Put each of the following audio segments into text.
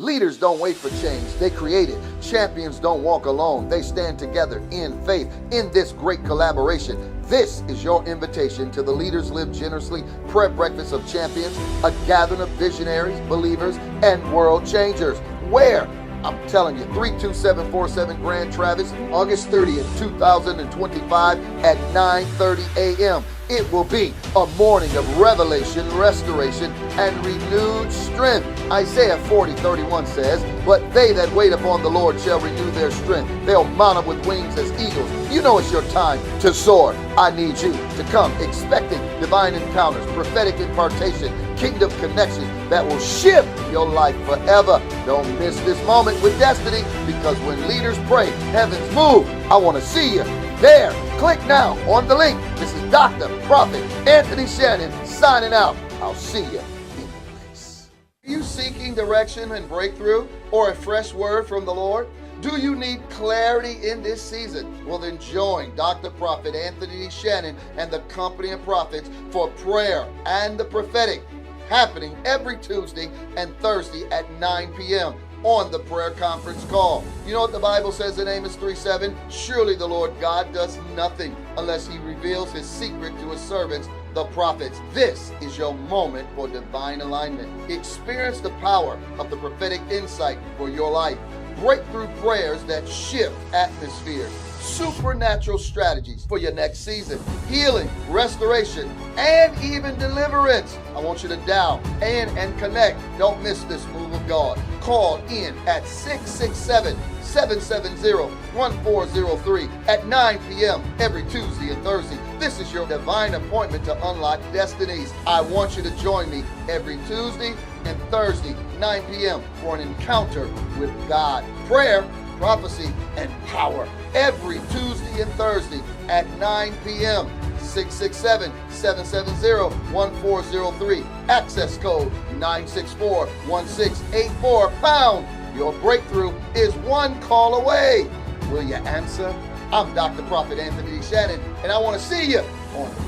Leaders don't wait for change, they create it. Champions don't walk alone, they stand together in faith. In this great collaboration, this is your invitation to the Leaders Live Generously Prayer Breakfast of Champions, a gathering of visionaries, believers, and world changers. Where? I'm telling you, 32747 Grand Traverse, August 30th, 2025 at 9:30 a.m. It will be a morning of revelation, restoration, and renewed strength. Isaiah 40:31 says, "But they that wait upon the Lord shall renew their strength. They'll mount up with wings as eagles." You know it's your time to soar. I need you to come expecting divine encounters, prophetic impartation, kingdom connections that will shift your life forever. Don't miss this moment with destiny, because when leaders pray, heavens move. I want to see you there. Click now on the link. This is Dr. Prophet Anthony Shannon signing out. I'll see you in the place. Are you seeking direction and breakthrough or a fresh word from the Lord? Do you need clarity in this season? Well, then join Dr. Prophet Anthony Shannon and the company of prophets for prayer and the prophetic, happening every Tuesday and Thursday at 9 p.m. on the prayer conference call. You know what the Bible says in Amos 3:7? Surely the Lord God does nothing unless he reveals his secret to his servants, the prophets. This is your moment for divine alignment. Experience the power of the prophetic insight for your life. Breakthrough prayers that shift atmospheres. Supernatural strategies for your next season. Healing, restoration, and even deliverance. I want you to dial and connect. Don't miss this move of God. Call in at 667-770-1403 at 9 p.m. every Tuesday and Thursday. This is your divine appointment to unlock destinies. I want you to join me every Tuesday and Thursday, 9 p.m. for an encounter with God. Prayer, prophecy, and power every Tuesday and Thursday at 9 p.m. 667-770-1403. Access code 964-1684 pound. Your breakthrough is one call away. Will you answer? I'm Dr. Prophet Anthony Shannon, and I want to see you on the call.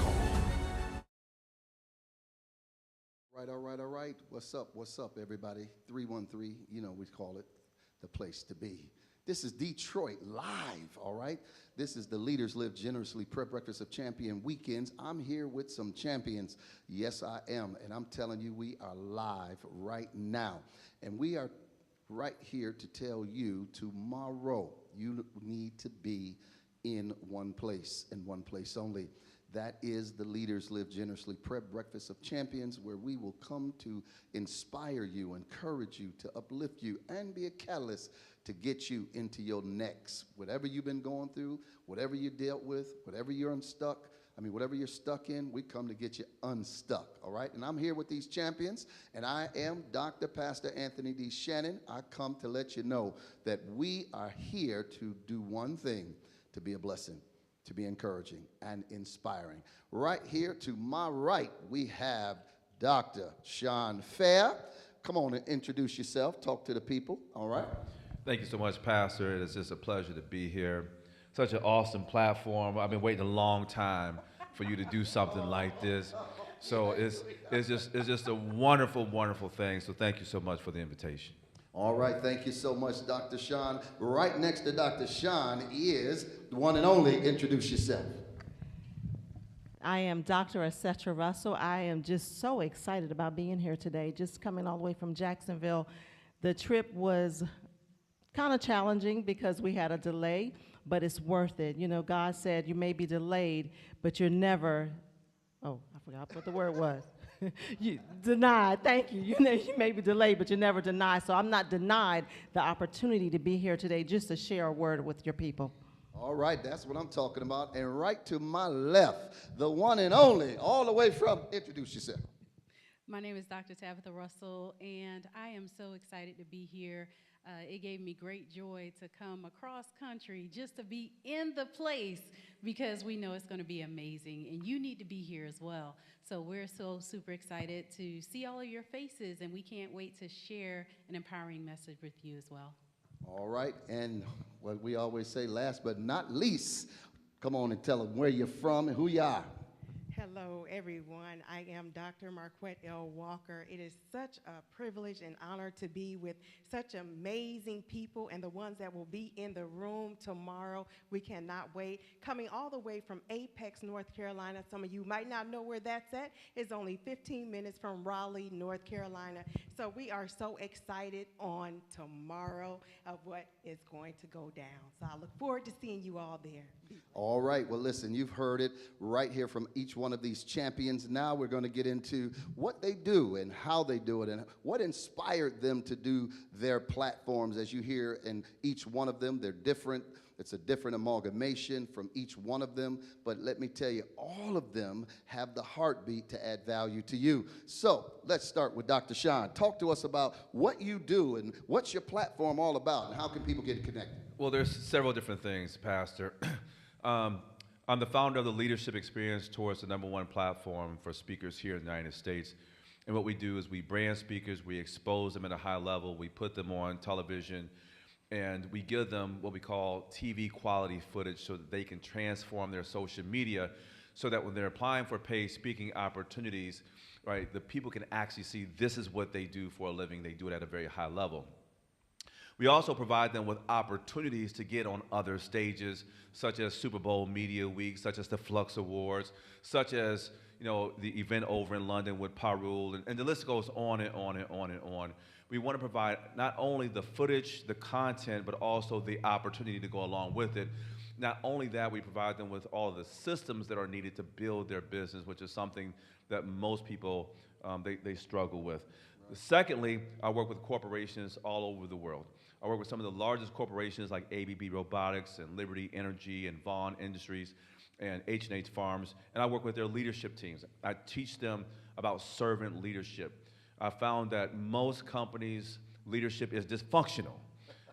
All right. What's up, everybody? 313, we call it the place to be. This is Detroit Live, all right? This is the Leaders Live Generously Prayer Breakfast of Champion Weekends. I'm here with some champions. Yes, I am. And I'm telling you, we are live right now. And we are right here to tell you tomorrow you need to be in one place and one place only. That is the Leaders Live Generously Prayer Breakfast of Champions, where we will come to inspire you, encourage you, to uplift you, and be a catalyst to get you into your next. Whatever you've been going through, whatever you dealt with, whatever you're stuck in, we come to get you unstuck, all right? And I'm here with these champions, and I am Dr. Pastor Anthony D. Shannon. I come to let you know that we are here to do one thing, to be a blessing, to be encouraging and inspiring. Right here to my right, we have Dr. Sean Fair. Come on and introduce yourself. Talk to the people, all right? Thank you so much, Pastor. It is just a pleasure to be here. Such an awesome platform. I've been waiting a long time for you to do something like this. So it's just a wonderful, wonderful thing. So thank you so much for the invitation. All right, thank you so much, Dr. Sean. Right next to Dr. Sean is the one and only. Introduce yourself. I am Dr. Asetra Russell. I am just so excited about being here today, just coming all the way from Jacksonville. The trip was kind of challenging because we had a delay, but it's worth it. You know, God said you may be delayed, but you're never, I forgot what the word was. You denied, thank you. You may be delayed, but you're never denied. So I'm not denied the opportunity to be here today just to share a word with your people. All right, that's what I'm talking about. And right to my left, the one and only, all the way from, introduce yourself. My name is Dr. Tabitha Russell, and I am so excited to be here. It gave me great joy to come across country just to be in the place, because we know it's going to be amazing, and you need to be here as well. So we're so super excited to see all of your faces, and we can't wait to share an empowering message with you as well. All right, and what we always say, last but not least, come on and tell them where you're from and who you are. Hello, everyone. I am Dr. Marquette L. Walker. It is such a privilege and honor to be with such amazing people and the ones that will be in the room tomorrow. We cannot wait. Coming all the way from Apex, North Carolina. Some of you might not know where that's at. It's only 15 minutes from Raleigh, North Carolina. So we are so excited on tomorrow of what is going to go down. So I look forward to seeing you all there. All right, well, listen, you've heard it right here from each one of these champions. Now we're going to get into what they do and how they do it and what inspired them to do their platforms. As you hear in each one of them, they're different. It's a different amalgamation from each one of them. But let me tell you, all of them have the heartbeat to add value to you. So let's start with Dr. Sean. Talk to us about what you do and what's your platform all about and how can people get connected? Well, there's several different things, Pastor. I'm the founder of the Leadership Experience Towards the #1 platform for speakers here in the United States. And what we do is we brand speakers, we expose them at a high level, we put them on television, and we give them what we call TV quality footage so that they can transform their social media so that when they're applying for paid speaking opportunities, right, the people can actually see this is what they do for a living. They do it at a very high level. We also provide them with opportunities to get on other stages, such as Super Bowl Media Week, such as the Flux Awards, such as the event over in London with Parul, and the list goes on and on and on and on. We want to provide not only the footage, the content, but also the opportunity to go along with it. Not only that, we provide them with all of the systems that are needed to build their business, which is something that most people they struggle with. Right. Secondly, I work with corporations all over the world. I work with some of the largest corporations like ABB Robotics and Liberty Energy and Vaughn Industries and H&H Farms, and I work with their leadership teams. I teach them about servant leadership. I found that most companies' leadership is dysfunctional.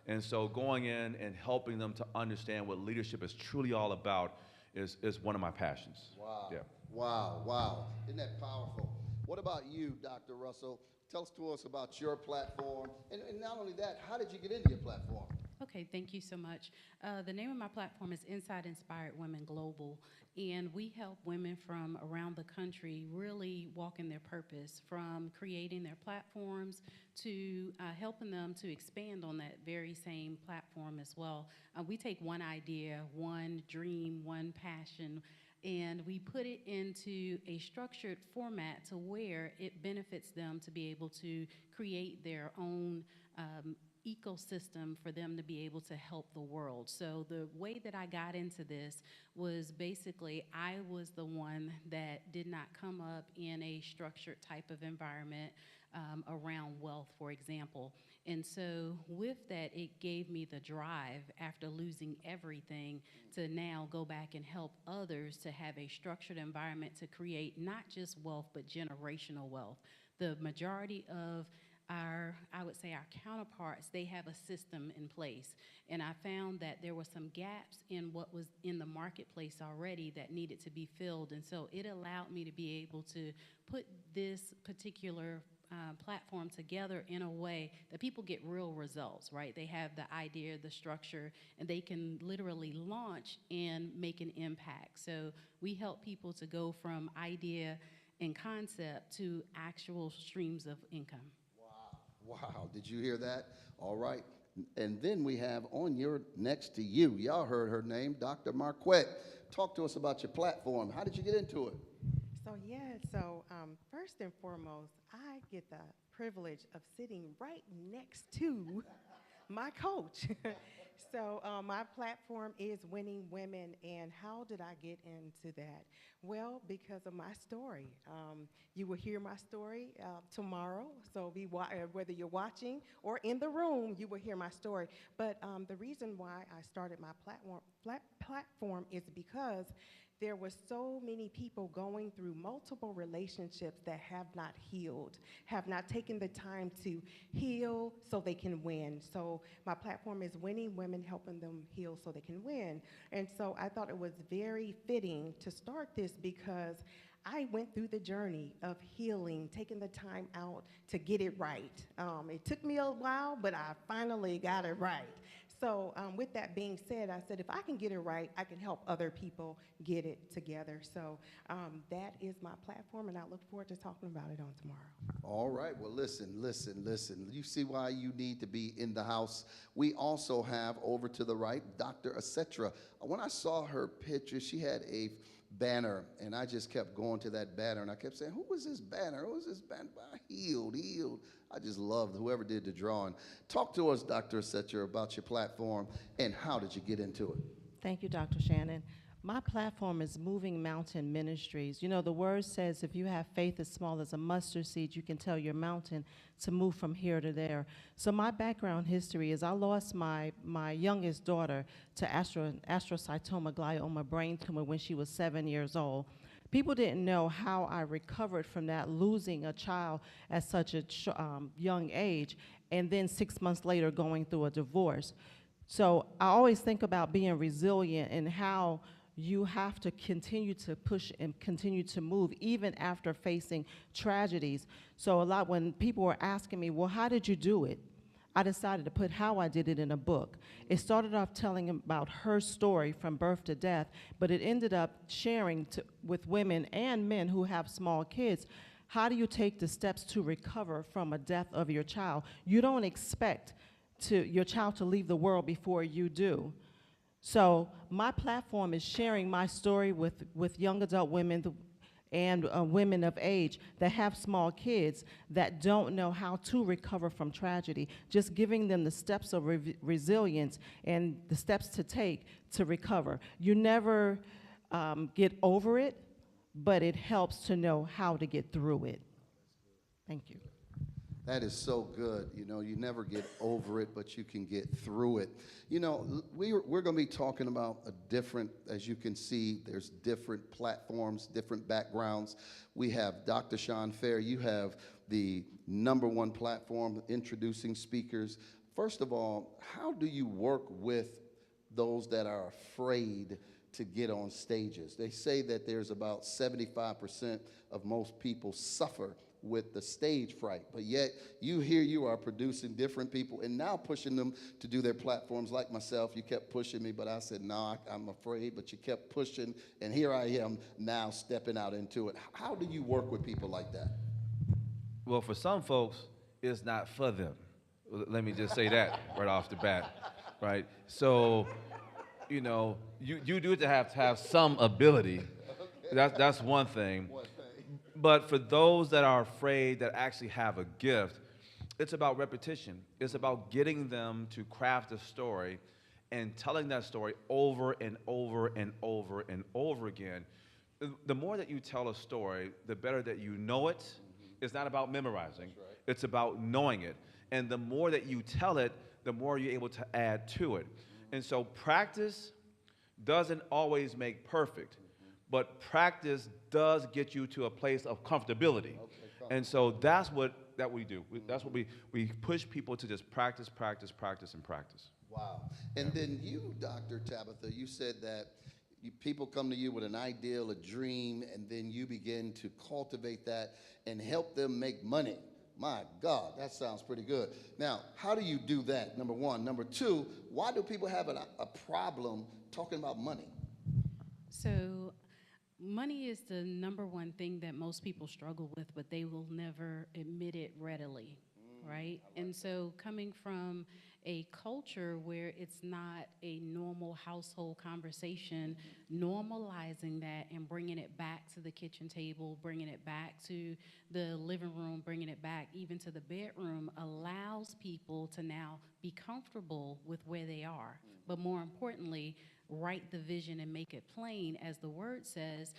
And so going in and helping them to understand what leadership is truly all about is one of my passions. Wow. Yeah. Wow, wow. Isn't that powerful? What about you, Dr. Russell? Tell us about your platform. And not only that, how did you get into your platform? Okay, thank you so much. The name of my platform is Inside Inspired Women Global, and we help women from around the country really walk in their purpose, from creating their platforms to helping them to expand on that very same platform as well. We take one idea, one dream, one passion, and we put it into a structured format to where it benefits them to be able to create their own ecosystem for them to be able to help the world. So the way that I got into this was basically I was the one that did not come up in a structured type of environment around wealth, for example. And so with that, it gave me the drive after losing everything to now go back and help others to have a structured environment to create not just wealth, but generational wealth. The majority of I would say our counterparts, they have a system in place. And I found that there were some gaps in what was in the marketplace already that needed to be filled. And so it allowed me to be able to put this particular platform together in a way that people get real results, right? They have the idea, the structure, and they can literally launch and make an impact. So we help people to go from idea and concept to actual streams of income. Wow, did you hear that? All right. And then we have on your next to you, y'all heard her name, Dr. Marquette. Talk to us about your platform. How did you get into it? So first and foremost, I get the privilege of sitting right next to my coach. So my platform is Winning Women, and how did I get into that? Well, because of my story. You will hear my story tomorrow, so whether you're watching or in the room, you will hear my story. But the reason why I started my platform is because there were so many people going through multiple relationships that have not healed, have not taken the time to heal so they can win. So my platform is Winning Women, helping them heal so they can win. And so I thought it was very fitting to start this because I went through the journey of healing, taking the time out to get it right. It took me a while, but I finally got it right. So with that being said, I said, if I can get it right, I can help other people get it together. So that is my platform, and I look forward to talking about it on tomorrow. All right. Well, listen. You see why you need to be in the house. We also have over to the right, Dr. Asetra. When I saw her picture, she had a banner, and I just kept going to that banner, and I kept saying, who was this banner? Who was this banner? Healed. I just loved whoever did the drawing. Talk to us, Dr. Asetra, about your platform, and how did you get into it? Thank you, Dr. Shannon. My platform is Moving Mountain Ministries. You know, the word says if you have faith as small as a mustard seed, you can tell your mountain to move from here to there. So my background history is I lost my youngest daughter to astrocytoma glioma brain tumor when she was 7 years old. People didn't know how I recovered from that, losing a child at such a young age, and then 6 months later going through a divorce. So I always think about being resilient and how you have to continue to push and continue to move even after facing tragedies. So when people were asking me, well, how did you do it? I decided to put how I did it in a book. It started off telling about her story from birth to death, but it ended up sharing with women and men who have small kids, how do you take the steps to recover from a death of your child? You don't expect your child to leave the world before you do. So my platform is sharing my story with young adult women and women of age that have small kids that don't know how to recover from tragedy, just giving them the steps of resilience and the steps to take to recover. You never get over it, but it helps to know how to get through it. Thank you. That is so good. You know, you never get over it, but you can get through it. You know, we're going to be talking about a different, as you can see, there's different platforms, different backgrounds. We have Dr. Sean Fair. You have the #1 platform, introducing speakers. First of all, how do you work with those that are afraid to get on stages? They say that there's about 75% of most people suffer with the stage fright, but yet you are producing different people and now pushing them to do their platforms. Like myself, you kept pushing me, but I said, no, I'm afraid, but you kept pushing, and here I am now stepping out into it. How do you work with people like that? Well, for some folks, it's not for them. Let me just say that right off the bat, right? So, you know, you do have some ability. That's one thing. But for those that are afraid that actually have a gift, it's about repetition. It's about getting them to craft a story and telling that story over and over and over and over again. The more that you tell a story, the better that you know it. It's not about memorizing. It's about knowing it. And the more that you tell it, the more you're able to add to it. And so practice doesn't always make perfect, but practice does get you to a place of comfortability. And so that's what we do. That's what we push people to just practice, and practice. Wow. And then you, Dr. Tabitha, you said that people come to you with an ideal, a dream, and then you begin to cultivate that and help them make money. My God, that sounds pretty good. Now, how do you do that, number one? Number two, why do people have a problem talking about money? So money is the #1 thing that most people struggle with, but they will never admit it readily, right? And so coming from a culture where it's not a normal household conversation, normalizing that and bringing it back to the kitchen table, bringing it back to the living room, bringing it back even to the bedroom allows people to now be comfortable with where they are. But more importantly, write the vision and make it plain, as the word says,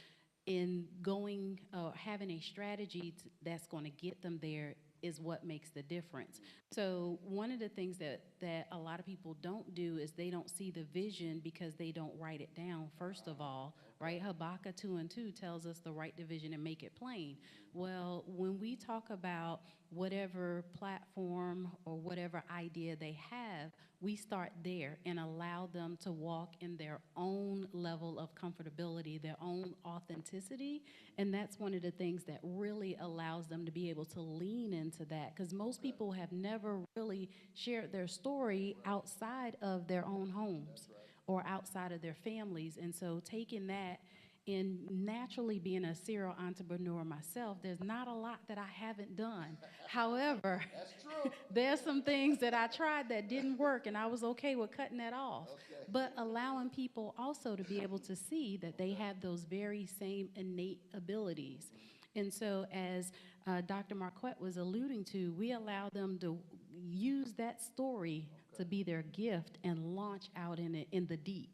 in going, having a strategy that's going to get them there is what makes the difference. So one of the things that a lot of people don't do is they don't see the vision because they don't write it down, first of all, right? Habakkuk 2:2 tells us to write the vision and make it plain. Well, when we talk about whatever platform or whatever idea they have, we start there and allow them to walk in their own level of comfortability, their own authenticity. And that's one of the things that really allows them to be able to lean into that. Because most people have never really shared their story outside of their own homes or outside of their families. And so taking that and naturally being a serial entrepreneur myself, there's not a lot that I haven't done. However, there's some things that I tried that didn't work, and I was okay with cutting that off. But allowing people also to be able to see that they have those very same innate abilities. And so, as Dr. Marquette was alluding to, we allow them to use that story to be their gift and launch out in it in the deep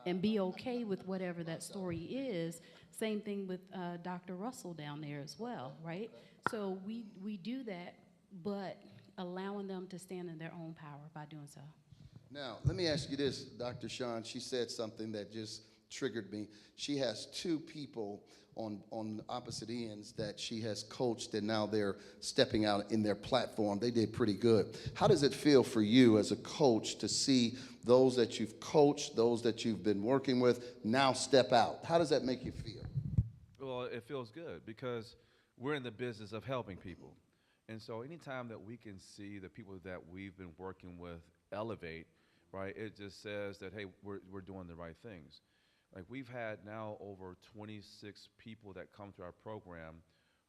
and be okay with whatever that story is. Same thing with Dr. Russell down there as well, right? So we do that, but allowing them to stand in their own power by doing so. Now, let me ask you this, Dr. Sean. She said something that just triggered me. She has two people on opposite ends that she has coached, and now they're stepping out in their platform. They did pretty good. How does it feel for you as a coach to see those that you've coached, those that you've been working with, now step out? How does that make you feel? Well, it feels good because we're in the business of helping people. And so anytime that we can see the people that we've been working with elevate, right, it just says that, hey, we're doing the right things. Like we've had now over 26 people that come to our program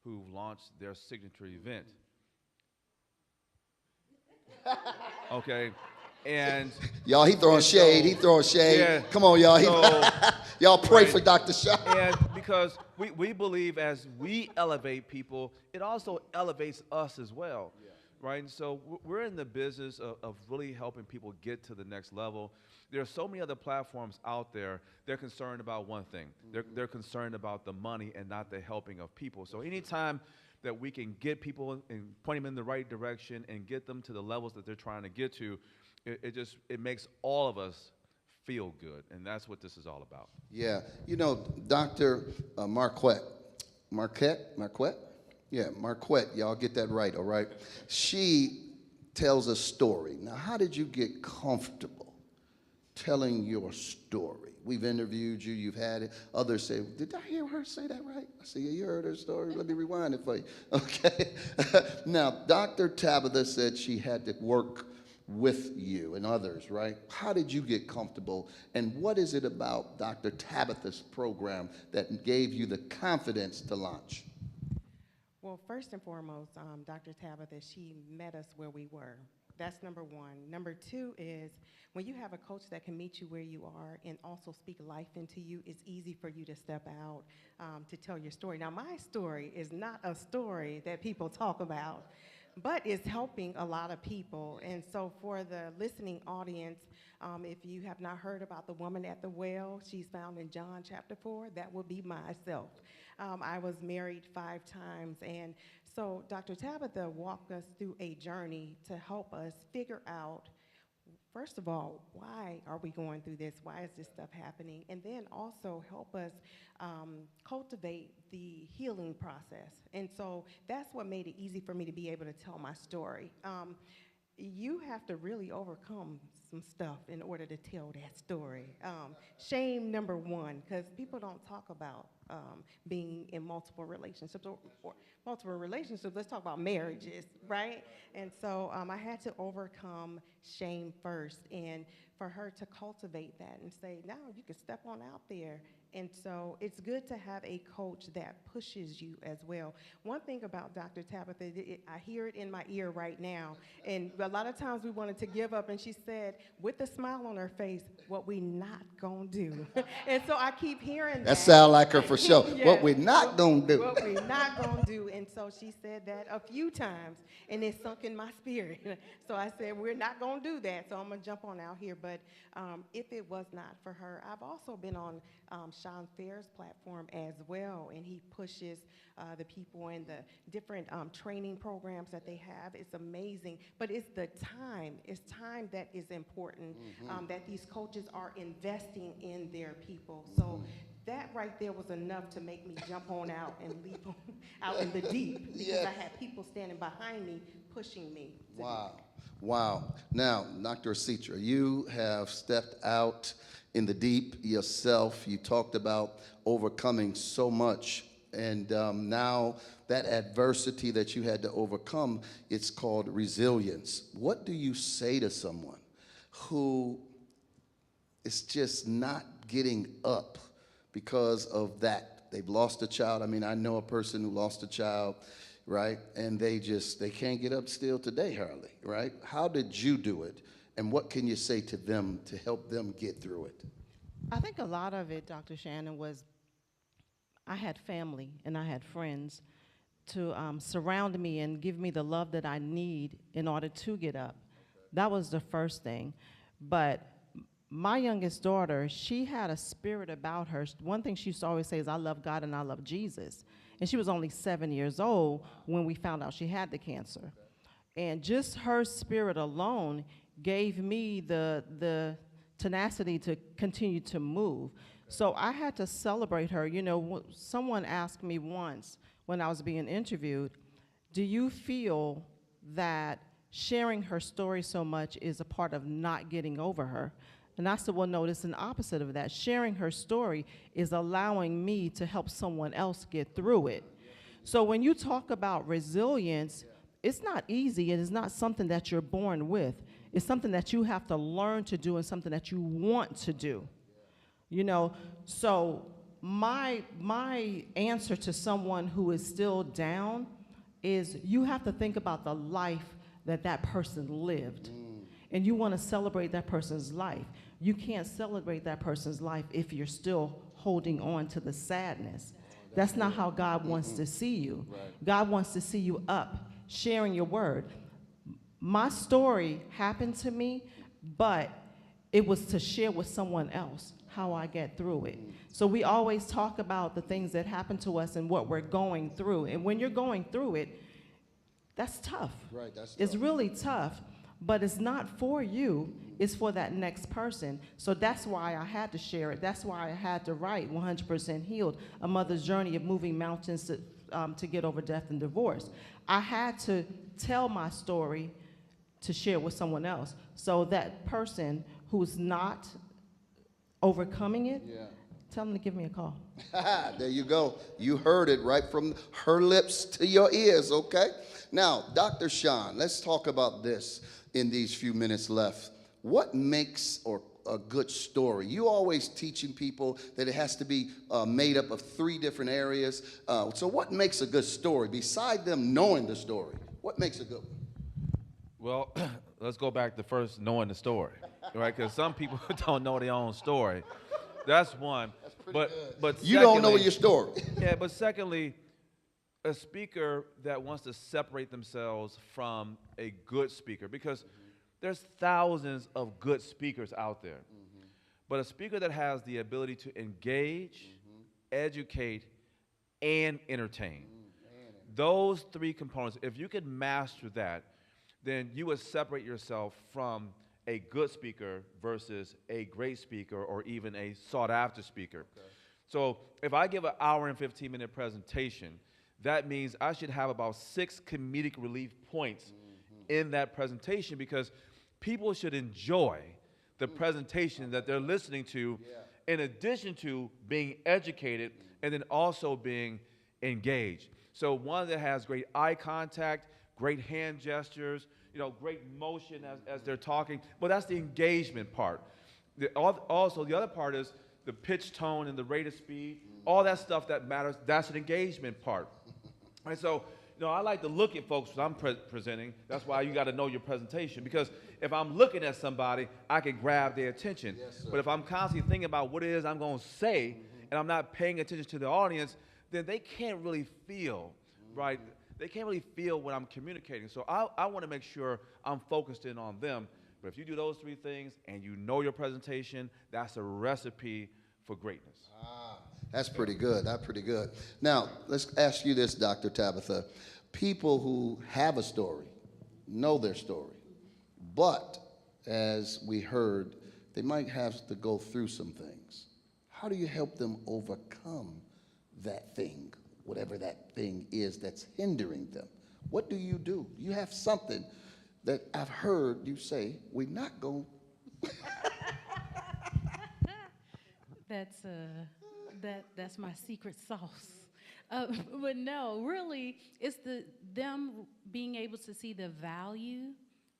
who've launched their signature event. Okay. And Y'all, he throwing shade. He throwing shade. yeah, Come on, y'all. so Y'all pray right. for Dr. Sean. And because we believe as we elevate people, it also elevates us as well, right? And so we're in the business of really helping people get to the next level. There are so many other platforms out there. They're concerned about one thing. They're concerned about the money and not the helping of people. So anytime that we can get people and point them in the right direction and get them to the levels that they're trying to get to, it makes all of us feel good, and that's what this is all about. Yeah, you know, Dr. Marquette, yeah, Marquette, y'all get that right, all right? She tells a story. Now, how did you get comfortable telling your story? We've interviewed you, you've had it. Others say, did I hear her say that right? I say, yeah, you heard her story. Let me rewind it for you. Okay. Now, Dr. Tabitha said she had to work with you and others, right? How did you get comfortable? And what is it about Dr. Tabitha's program that gave you the confidence to launch? Well, first and foremost, Dr. Tabitha, she met us where we were. That's number one. Number two is when you have a coach that can meet you where you are and also speak life into you, it's easy for you to step out to tell your story. Now, my story is not a story that people talk about, but it's helping a lot of people. And so for the listening audience, if you have not heard about the woman at the well, she's found in John chapter 4, that would be myself. I was married 5 times, and so Dr. Tabitha walked us through a journey to help us figure out, first of all, why are we going through this? Why is this stuff happening? And then also help us cultivate the healing process. And so that's what made it easy for me to be able to tell my story. You have to really overcome some stuff in order to tell that story. Shame, number one, because people don't talk about being in multiple relationships or multiple relationships. Let's talk about marriages, right? And so I had to overcome shame first, and for her to cultivate that and say, now you can step on out there. And so it's good to have a coach that pushes you as well. One thing about Dr. Tabitha, I hear it in my ear right now, and a lot of times we wanted to give up, and she said, with a smile on her face, what we not gonna do. And so I keep hearing that. That sound like her for sure. Yeah. What we not gonna do. What we not gonna do. And so she said that a few times, and it sunk in my spirit. So I said, we're not gonna do that, so I'm gonna jump on out here. But if it was not for her, I've also been on Sean Fair's platform as well, and he pushes the people in the different training programs that they have. It's amazing, but it's time that is important, that these coaches are investing in their people. So that right there was enough to make me jump on out and leap on, out in the deep because Yeah. I had people standing behind me pushing me. To Wow. Wow. Now, Dr. Citra, you have stepped out in the deep yourself. You talked about overcoming so much. And now that adversity that you had to overcome, it's called resilience. What do you say to someone who is just not getting up because of that? They've lost a child. I mean, I know a person who lost a child, right? And they can't get up still today, hardly, right? How did you do it? And what can you say to them to help them get through it? I think a lot of it, Dr. Shannon, was I had family and I had friends to surround me and give me the love that I need in order to get up. That was the first thing. But my youngest daughter, she had a spirit about her. One thing she used to always say is, I love God and I love Jesus. And she was only 7 years old when we found out she had the cancer. And just her spirit alone gave me the tenacity to continue to move. So I had to celebrate her. You know, someone asked me once when I was being interviewed, do you feel that sharing her story so much is a part of not getting over her? And I said, well, no, it's an opposite of that. Sharing her story is allowing me to help someone else get through it. So when you talk about resilience, it's not easy. It is not something that you're born with. It's something that you have to learn to do and something that you want to do. You know, so my answer to someone who is still down is you have to think about the life that that person lived. And you want to celebrate that person's life. You can't celebrate that person's life if you're still holding on to the sadness. That's not how God wants to see you. God wants to see you up, sharing your word. My story happened to me, but it was to share with someone else how I get through it. So we always talk about the things that happen to us and what we're going through. And when you're going through it, that's tough. Right, that's It's tough. really tough, but it's not for you, it's for that next person. So that's why I had to share it. That's why I had to write 100% Healed, A Mother's Journey of Moving Mountains to Get Over Death and Divorce. I had to tell my story to share with someone else. So that person who's not overcoming it, tell them to give me a call. There you go. You heard it right from her lips to your ears, okay? Now, Dr. Sean, let's talk about this in these few minutes left. What makes a good story? You always teaching people that it has to be made up of 3 different areas. So what makes a good story? Beside them knowing the story, what makes a good one? Well, let's go back to first knowing the story, right? Because some people don't know their own story. That's one. That's pretty good. But You don't know your story. Yeah, but secondly, a speaker that wants to separate themselves from a good speaker, because there's thousands of good speakers out there. But a speaker that has the ability to engage, educate, and entertain. Those 3 components, if you could master that, then you would separate yourself from a good speaker versus a great speaker or even a sought-after speaker. Okay. So if I give an hour and 15-minute presentation, that means I should have about 6 comedic relief points in that presentation, because people should enjoy the presentation that they're listening to, in addition to being educated and then also being engaged. So one that has great eye contact, great hand gestures, great motion as they're talking. But that's the engagement part. Also, the other part is the pitch, tone, and the rate of speed. All that stuff that matters, that's an engagement part. And so, I like to look at folks when I'm presenting. That's why you got to know your presentation, because if I'm looking at somebody, I can grab their attention. Yes, but if I'm constantly thinking about what it is I'm going to say, and I'm not paying attention to the audience, then they can't really feel, right? They can't really feel what I'm communicating. So I want to make sure I'm focused in on them. But if you do those 3 things and you know your presentation, that's a recipe for greatness. That's pretty good. That's pretty good. Now, let's ask you this, Dr. Tabitha. People who have a story, know their story, but as we heard, they might have to go through some things. how do you help them overcome that thing, whatever that thing is that's hindering them? What do? You have something that I've heard you say, we're not going. That's my secret sauce. But no, really, it's them being able to see the value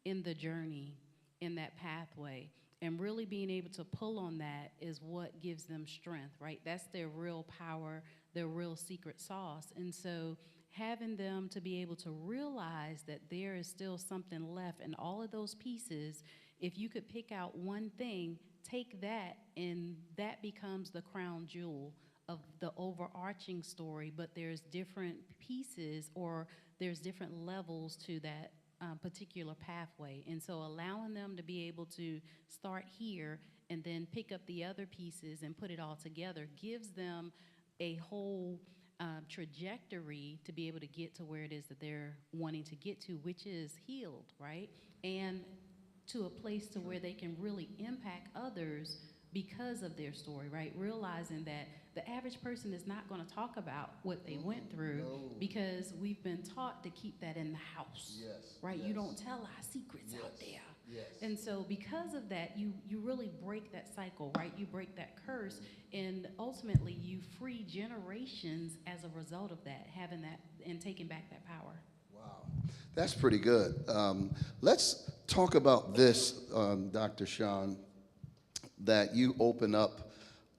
in the journey, in that pathway, and really being able to pull on that is what gives them strength, right? That's their real power, their real secret sauce. And so having them to be able to realize that there is still something left in all of those pieces, if you could pick out one thing, take that, and that becomes the crown jewel of the overarching story, but there's different pieces or there's different levels to that particular pathway. And so allowing them to be able to start here and then pick up the other pieces and put it all together gives them a whole trajectory to be able to get to where it is that they're wanting to get to, which is healed, right? And to a place to where they can really impact others because of their story, right? Realizing that the average person is not going to talk about what they went through because we've been taught to keep that in the house, right? Yes. You don't tell our secrets out there. Yes. And so because of that, you really break that cycle, right? You break that curse, and ultimately you free generations as a result of that, having that and taking back that power. Wow, that's pretty good. Let's talk about this, Dr. Sean, that you open up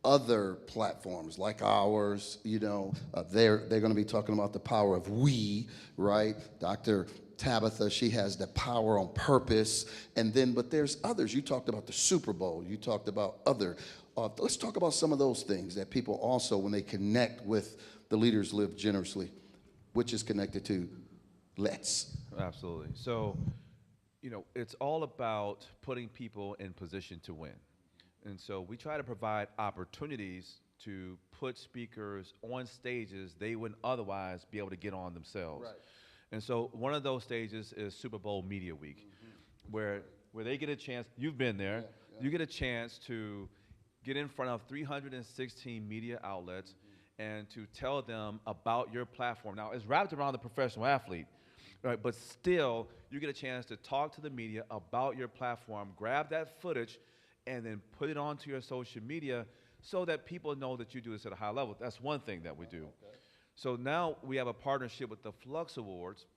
other platforms like ours. You know, they're going to be talking about the power of we, right? Dr. Tabitha, she has the power on purpose. And then, but there's others. You talked about the Super Bowl. You talked about other. Let's talk about some of those things that people also, when they connect with the Leaders Live Generously, which is connected to Let's. Absolutely. So, you know, it's all about putting people in position to win. And so we try to provide opportunities to put speakers on stages they wouldn't otherwise be able to get on themselves. Right. And so one of those stages is Super Bowl Media Week, where they get a chance, you've been there, you get a chance to get in front of 316 media outlets and to tell them about your platform. Now, it's wrapped around the professional athlete, right? But still, you get a chance to talk to the media about your platform, grab that footage, and then put it onto your social media so that people know that you do this at a high level. That's one thing that we do. Okay. So now we have a partnership with the Flux Awards,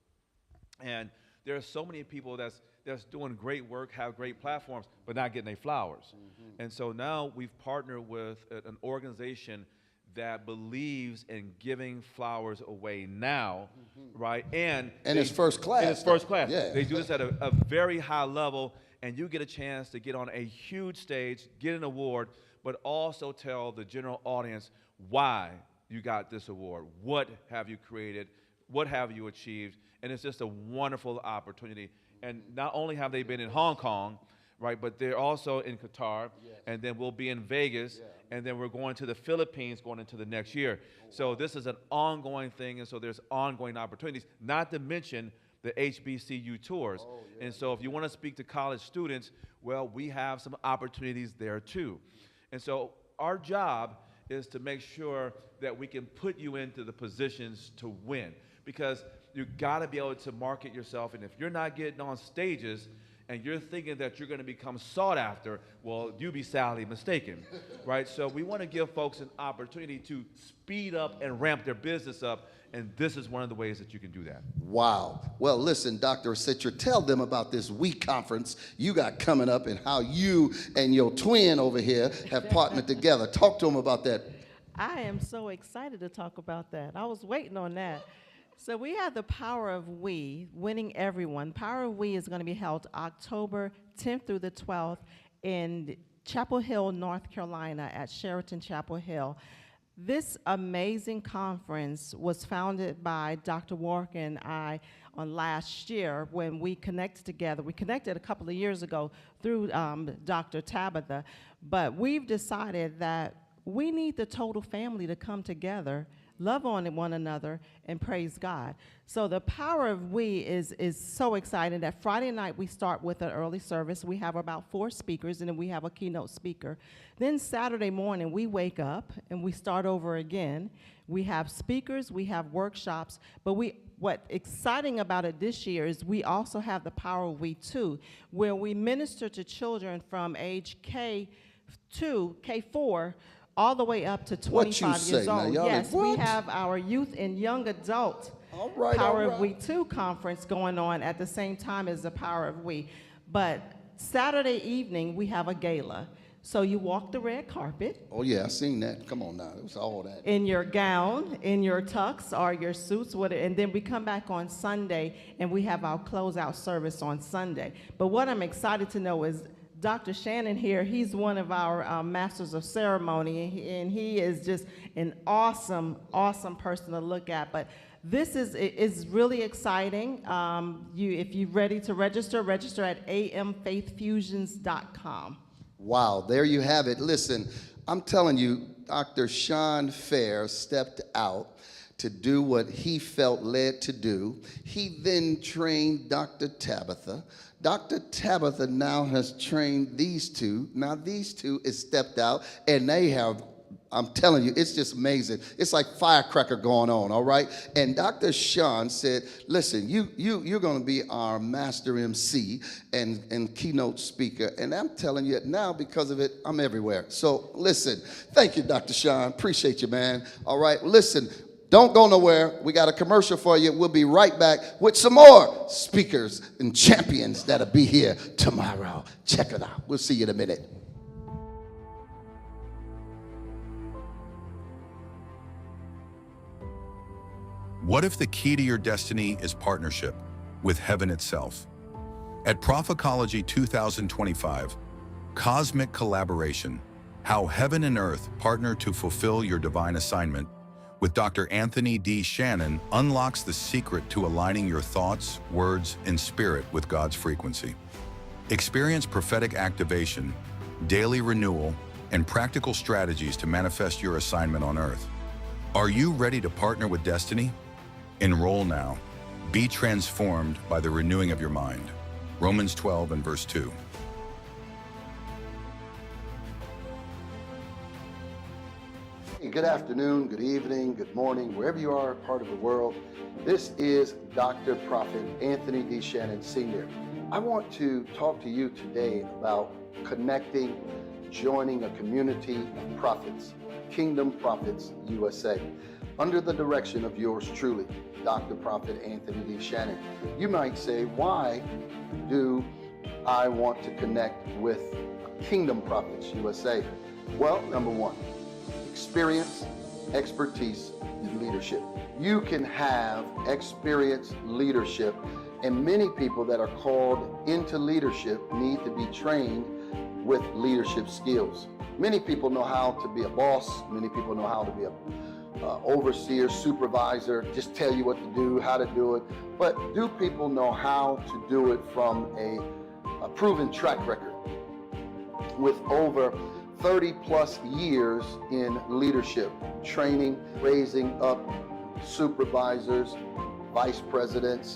and there are so many people that's doing great work, have great platforms, but not getting their flowers. And so now we've partnered with an organization that believes in giving flowers away now, right? And it's first class. And it's first class. Yeah. They do this at a very high level, and you get a chance to get on a huge stage, get an award, but also tell the general audience why you got this award. What have you created? What have you achieved? And it's just a wonderful opportunity. And not only have they been in Hong Kong, right, but they're also in Qatar, and then we'll be in Vegas, and then we're going to the Philippines going into the next year. So this is an ongoing thing, and so there's ongoing opportunities, not to mention the HBCU tours. And so if you want to speak to college students, well, we have some opportunities there too. And so our job is to make sure that we can put you into the positions to win, because you got to be able to market yourself. And if you're not getting on stages and you're thinking that you're going to become sought after, well, you be sadly mistaken, right? So we want to give folks an opportunity to speed up and ramp their business up, and this is one of the ways that you can do that. Wow. Well, listen, Dr. Asitra, tell them about this week conference you got coming up and how you and your twin over here have partnered together. Talk to them about that. I am so excited to talk about that. I was waiting on that. So we have the Power of We, Winning Everyone. Power of We is going to be held October 10th through the 12th in Chapel Hill, North Carolina at Sheraton Chapel Hill. This amazing conference was founded by Dr. Wark and I on last year when we connected together. We connected a couple of years ago through Dr. Tabitha, but we've decided that we need the total family to come together love on one another, and praise God. So the power of we is so exciting that Friday night we start with an early service. We have about 4 speakers, and then we have a keynote speaker. Then Saturday morning we wake up and we start over again. We have speakers, we have workshops, but what exciting about it this year is we also have the power of we too, where we minister to children from age K2, K4, all the way up to 25 years old. Yes, we have our youth and young adult Power of We 2 conference going on at the same time as the Power of We. But Saturday evening, we have a gala. So you walk the red carpet. Oh, yeah, I seen that. Come on now. It was all that. In your gown, in your tux, or your suits, and then we come back on Sunday, and we have our closeout service on Sunday. But what I'm excited to know is Dr. Shannon here, he's one of our masters of ceremony, and he is just an awesome, awesome person to look at. But this is really exciting. If you're ready to register at amfaithfusions.com. Wow, there you have it. Listen, I'm telling you, Dr. Sean Fair stepped out to do what he felt led to do. He then trained Dr. Tabitha. Dr. Tabitha now has trained these two. Now these two is stepped out, and they have, I'm telling you, it's just amazing. It's like firecracker going on, all right? And Dr. Sean said, listen, you're going to be our master MC and keynote speaker. And I'm telling you now, because of it, I'm everywhere. So listen, thank you, Dr. Sean. Appreciate you, man. All right, listen. Don't go nowhere. We got a commercial for you. We'll be right back with some more speakers and champions that'll be here tomorrow. Check it out. We'll see you in a minute. What if the key to your destiny is partnership with heaven itself? At Prophecology 2025, Cosmic Collaboration, How Heaven and Earth Partner to Fulfill Your Divine Assignment, with Dr. Anthony D. Shannon, unlocks the secret to aligning your thoughts, words, and spirit with God's frequency. Experience prophetic activation, daily renewal, and practical strategies to manifest your assignment on earth. Are you ready to partner with destiny? Enroll now. Be transformed by the renewing of your mind. Romans 12 and verse 2. Good afternoon, good evening, good morning, wherever you are, part of the world. This is Dr. Prophet Anthony D. Shannon Sr. I want to talk to you today about connecting, joining a community of prophets, Kingdom Prophets USA, under the direction of yours truly, Dr. Prophet Anthony D. Shannon. You might say, why do I want to connect with Kingdom Prophets USA? Well, number one, experience, expertise, and leadership. You can have experienced leadership, and many people that are called into leadership need to be trained with leadership skills. Many people know how to be a boss. Many people know how to be a overseer, supervisor, just tell you what to do, how to do it. But do people know how to do it from a proven track record with over 30 plus years in leadership, training, raising up supervisors, vice presidents,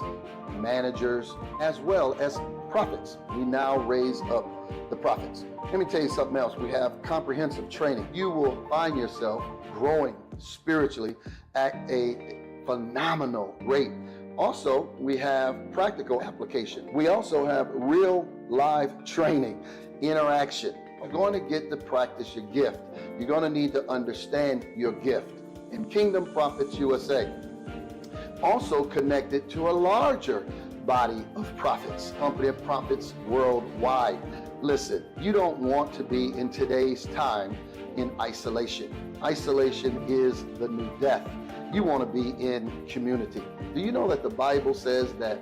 managers, as well as prophets. We now raise up the prophets. Let me tell you something else. We have comprehensive training. You will find yourself growing spiritually at a phenomenal rate. Also, we have practical application. We also have real live training, interaction. You're going to get to practice your gift. You're going to need to understand your gift. In Kingdom Prophets USA, also connected to a larger body of prophets, company of prophets worldwide. Listen, you don't want to be in today's time in isolation. Isolation is the new death. You want to be in community. Do you know that the Bible says that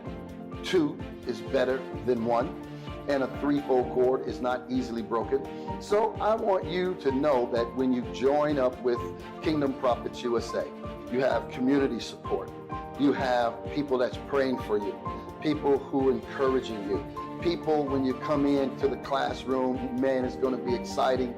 2 is better than 1? And a threefold cord is not easily broken. So I want you to know that when you join up with Kingdom Prophets USA, you have community support. You have people that's praying for you, people who are encouraging you, people when you come into the classroom, man, it's going to be exciting.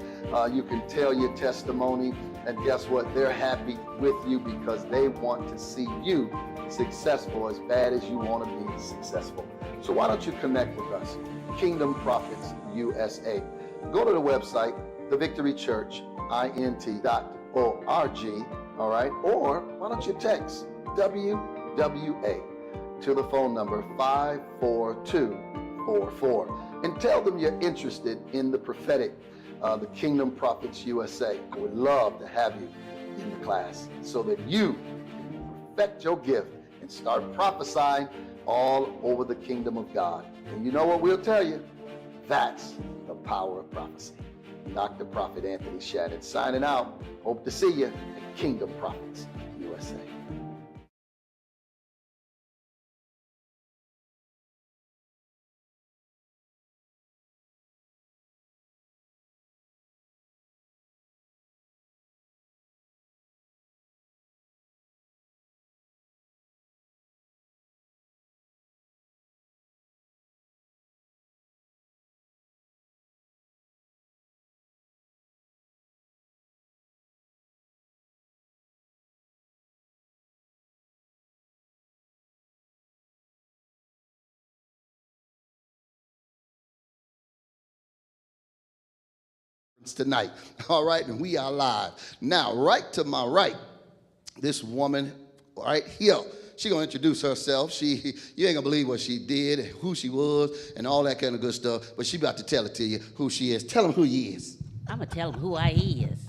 You can tell your testimony And guess what? They're happy with you because they want to see you successful as bad as you want to be successful. So why don't you connect with us? Kingdom Prophets USA. Go to the website, thevictorychurchint.org, all right? Or why don't you text WWA to the phone number 54244 and tell them you're interested in the prophetic, the Kingdom Prophets USA. I would love to have you in the class so that you can perfect your gift and start prophesying all over the kingdom of God. And you know what we'll tell you? That's the power of prophecy. Dr. Prophet Anthony Shannon signing out. Hope to see you at Kingdom Prophets USA. Tonight. All right, and we are live. Now, right to my right, this woman right here, she gonna introduce herself. You ain't gonna believe what she did, who she was, and all that kind of good stuff, but she about to tell it to you who she is. Tell them who you is. I'm gonna tell them who I is.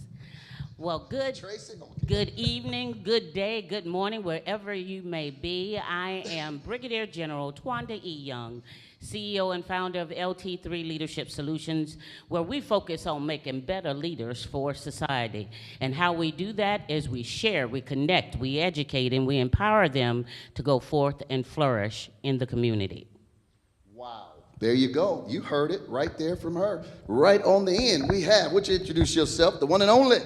Well, Tracy? good evening, good day, good morning, wherever you may be. I am Brigadier General Twanda E. Young, CEO and founder of LT3 Leadership Solutions, where we focus on making better leaders for society. And how we do that is we share, we connect, we educate, and we empower them to go forth and flourish in the community. Wow. There you go. You heard it right there from her. Right on the end, we have, would you introduce yourself, the one and only?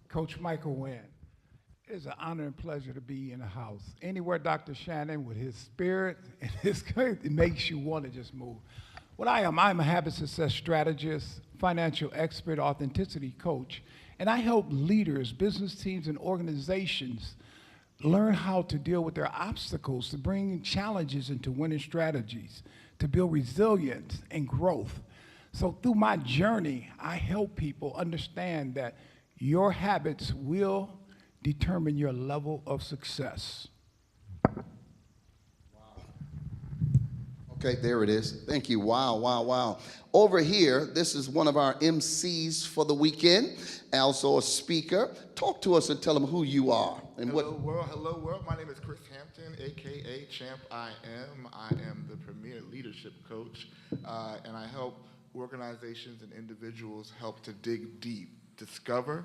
Coach Michael Wynn. It is an honor and pleasure to be in the house. Anywhere Dr. Shannon with his spirit and his it makes you want to just move. What I'm a habit success strategist, financial expert, authenticity coach, and I help leaders, business teams, and organizations learn how to deal with their obstacles, to bring challenges into winning strategies, to build resilience and growth. So through my journey, I help people understand that your habits will determine your level of success. Wow. Okay, there it is. Thank you. Wow, wow, wow. Over here, this is one of our MCs for the weekend, also a speaker. Talk to us and tell them who you are. And hello, world. Hello, world. My name is Chris Hampton, a.k.a. Champ I Am. I am the premier leadership coach, and I help organizations and individuals help to dig deep, discover,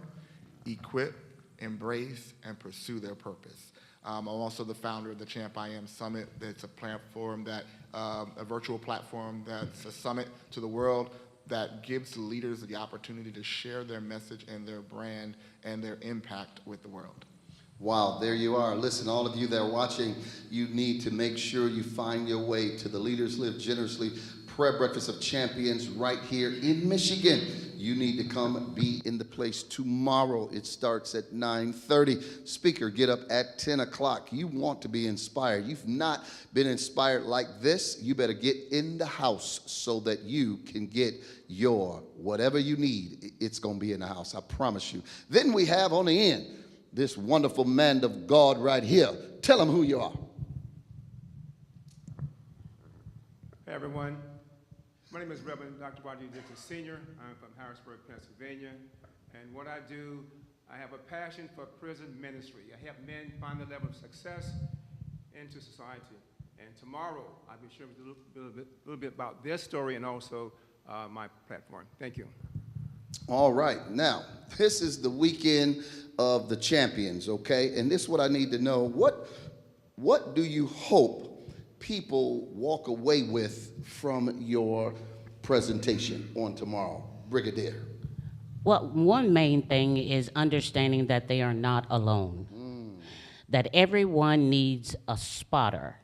equip, embrace, and pursue their purpose. I'm also the founder of the Champ I Am Summit. It's a platform that, a virtual platform that's a summit to the world that gives leaders the opportunity to share their message and their brand and their impact with the world. Wow, there you are. Listen, all of you that are watching, you need to make sure you find your way to the Leaders Live Generously Prayer Breakfast of Champions right here in Michigan. You need to come be in the place tomorrow. It starts at 9:30. Speaker, get up at 10 o'clock. You want to be inspired. You've not been inspired like this. You better get in the house so that you can get your whatever you need. It's going to be in the house, I promise you. Then we have on the end this wonderful man of God right here. Tell him who you are. Hey, everyone. My name is Reverend Dr. Roger Dixon Sr. I'm from Harrisburg, Pennsylvania. And what I do, I have a passion for prison ministry. I help men find the level of success into society. And tomorrow, I'll be sharing a little bit about their story and also my platform. Thank you. All right. Now, this is the weekend of the champions, okay? And this is what I need to know. What do you hope people walk away with from your presentation on tomorrow, Brigadier? Well, one main thing is understanding that they are not alone. That everyone needs a spotter.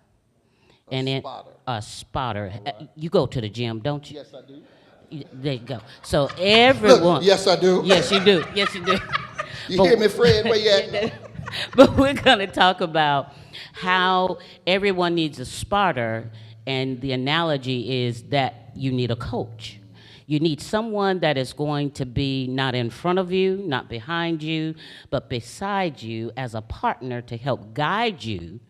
A spotter. A spotter. Right. You go to the gym, don't you? Yes, I do. There you go. So everyone. Look, yes, I do. Yes, you do. Yes, you do. You hear me, Fred? Where you at? But we're going to talk about how everyone needs a spotter, and the analogy is that you need a coach. You need someone that is going to be not in front of you, not behind you, but beside you as a partner to help guide you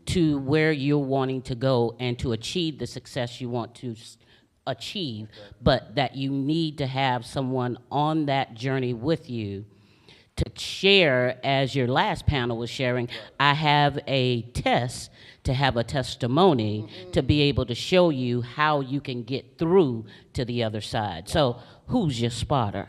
to where you're wanting to go and to achieve the success you want to achieve, but that you need to have someone on that journey with you to share. As your last panel was sharing, I have a test to have a testimony to be able to show you how you can get through to the other side. So who's your spotter?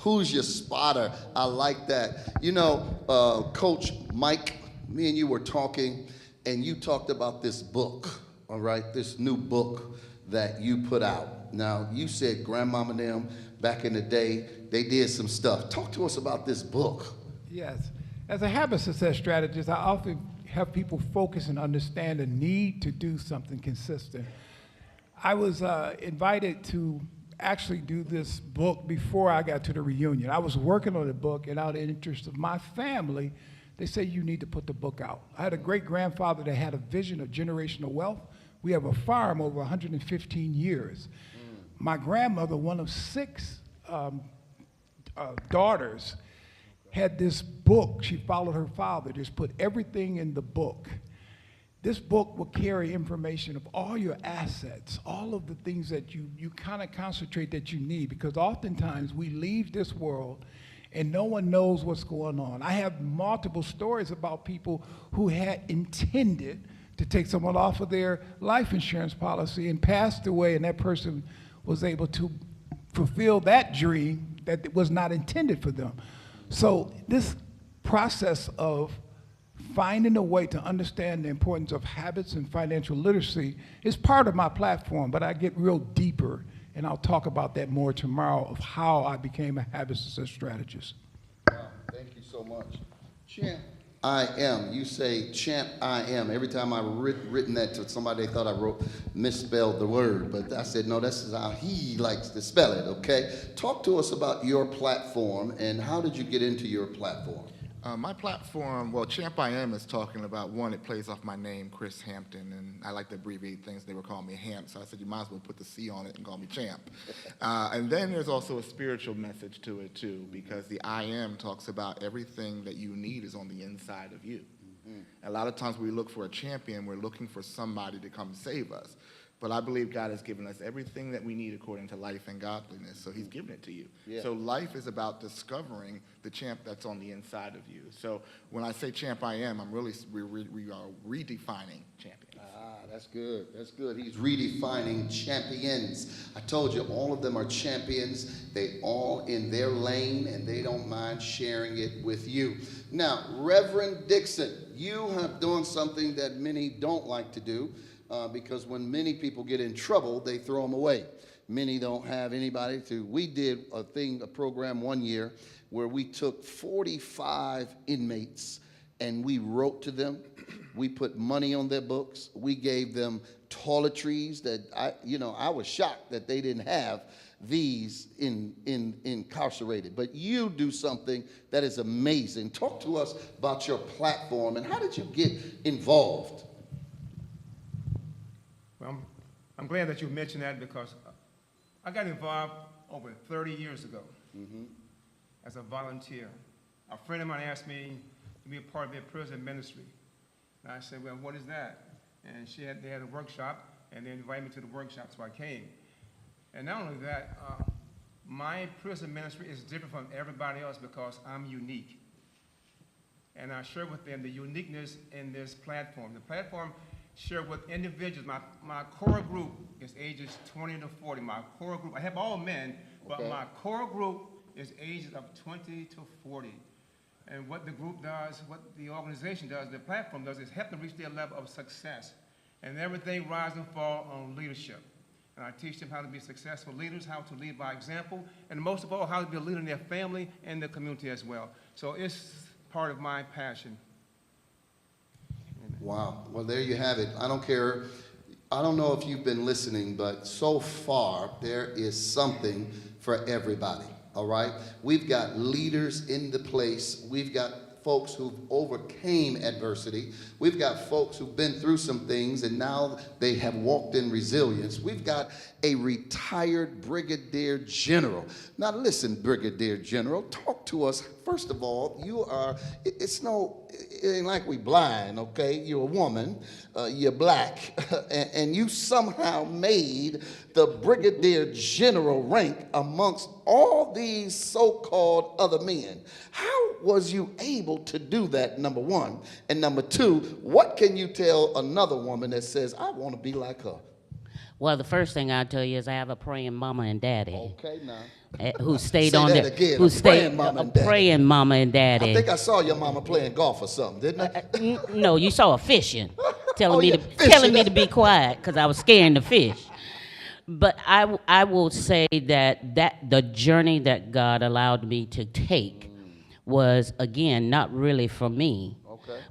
Who's your spotter? I like that. You know, Coach Mike, me and you were talking, and you talked about this book, all right, this new book that you put out. Now, you said Grandmama and them back in the day, they did some stuff. Talk to us about this book. Yes. As a habit success strategist, I often have people focus and understand the need to do something consistent. I was invited to actually do this book before I got to the reunion. I was working on the book, and out of the interest of my family, they said, you need to put the book out. I had a great-grandfather that had a vision of generational wealth. We have a farm over 115 years. My grandmother, one of 6 daughters, had this book. She followed her father, just put everything in the book. This book will carry information of all your assets, all of the things that you kind of concentrate that you need, because oftentimes we leave this world and no one knows what's going on. I have multiple stories about people who had intended to take someone off of their life insurance policy and passed away, and that person was able to fulfill that dream that was not intended for them. So this process of finding a way to understand the importance of habits and financial literacy is part of my platform, but I get real deeper, and I'll talk about that more tomorrow, of how I became a habit success strategist. Wow, thank you so much. Champ, I am. You say champ, I am. Every time I've written that to somebody, they thought I misspelled the word, but I said, no, this is how he likes to spell it, okay? Talk to us about your platform, and how did you get into your platform? My platform, well, Champ I Am is talking about, one, it plays off my name, Chris Hampton, and I like to abbreviate things. They were calling me Hamp, so I said, you might as well put the C on it and call me Champ. And then there's also a spiritual message to it, too, because the I Am talks about everything that you need is on the inside of you. A lot of times we look for a champion, we're looking for somebody to come save us. But I believe God has given us everything that we need according to life and godliness, so he's given it to you. Yeah. So life is about discovering the champ that's on the inside of you. So when I say champ I am, we are redefining champions. Ah, that's good. That's good. He's redefining champions. I told you, all of them are champions. They all in their lane, and they don't mind sharing it with you. Now, Reverend Dixon, you have done something that many don't like to do. Because when many people get in trouble, they throw them away. Many don't have anybody to. We did a program one year where we took 45 inmates and we wrote to them. We put money on their books. We gave them toiletries that I was shocked that they didn't have these incarcerated. But you do something that is amazing. Talk to us about your platform, and how did you get involved? Well, I'm glad that you mentioned that, because I got involved over 30 years ago as a volunteer. A friend of mine asked me to be a part of their prison ministry. And I said, well, what is that? And they had a workshop, and they invited me to the workshop, so I came. And not only that, my prison ministry is different from everybody else because I'm unique. And I share with them the uniqueness in this platform. The platform share with individuals. My core group is ages 20 to 40. My core group, I have all men, but my core group is ages of 20 to 40. And what the group does, what the organization does, the platform does, is help them reach their level of success. And everything rises and falls on leadership. And I teach them how to be successful leaders, how to lead by example, and most of all, how to be a leader in their family and the community as well. So it's part of my passion. Wow. Well, there you have it. I don't care I don't know if you've been listening, but so far there is something for everybody, all right? We've got leaders in the place. We've got folks who've overcame adversity. We've got folks who've been through some things and now they have walked in resilience. We've got a retired brigadier general. Now listen, brigadier general, talk to us. First of all, you are, it ain't like we blind, okay? You're a woman, you're black, and you somehow made the brigadier general rank amongst all these so-called other men. How was you able to do that, number one? And number two, what can you tell another woman that says, I want to be like her? Well, the first thing I'll tell you is I have a praying mama and daddy. Okay, now. Who stayed Say on that there? again, Who a stayed praying mama and daddy. praying mama and daddy. I think I saw your mama playing golf or something, didn't I? No, you saw her fishing, telling Oh, me yeah, to fishing. telling me to be quiet because I was scaring the fish. But I will say that the journey that God allowed me to take was, again, not really for me,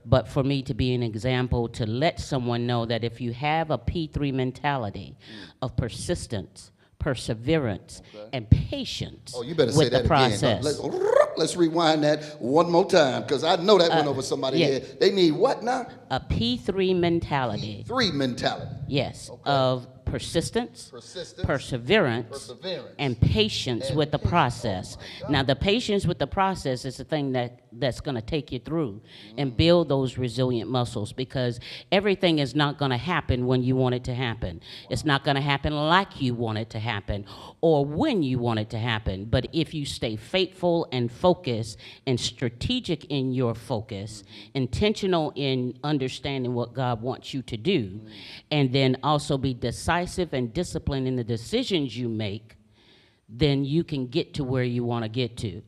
but for me to be an example to let someone know that if you have a P3 mentality of persistence, perseverance, and patience Oh, you better with say the that process. again. Let's rewind that one more time, because I know that went over somebody's yeah. head. They need what now? A P3 mentality. P3 mentality. Yes, of persistence, Persistence, perseverance, and patience with the process. Now, the patience with the process is the thing that's going to take you through and build those resilient muscles, because everything is not going to happen when you want it to happen. It's not going to happen like you want it to happen or when you want it to happen. But if you stay faithful and focused and strategic in your focus, intentional in understanding what God wants you to do, and then also be decisive and disciplined in the decisions you make, then you can get to where you want to get to.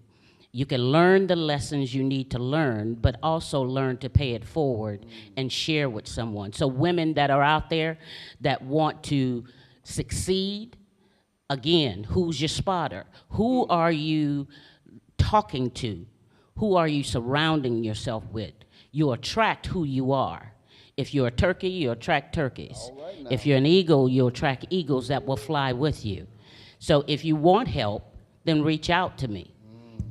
You can learn the lessons you need to learn, but also learn to pay it forward and share with someone. So women that are out there that want to succeed, again, who's your spotter? Who are you talking to? Who are you surrounding yourself with? You attract who you are. If you're a turkey, you attract turkeys. If you're an eagle, you'll attract eagles that will fly with you. So if you want help, then reach out to me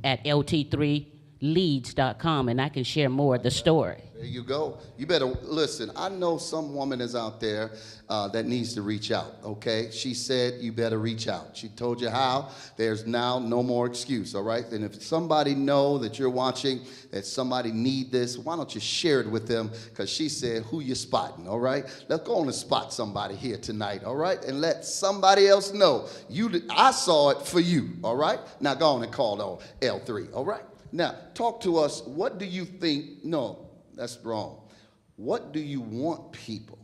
at lt3leads.com, and I can share more of the story. There you go. You better listen. I know some woman is out there that needs to reach out, okay? She said you better reach out. She told you how. There's now no more excuse, all right? And if somebody know that you're watching, that somebody need this, why don't you share it with them? Because she said, who you spotting, all right? Let's go on and spot somebody here tonight, all right? And let somebody else know. I saw it for you, all right? Now go on and call on L3, all right? Now, talk to us. What do you think? No. That's wrong. What do you want people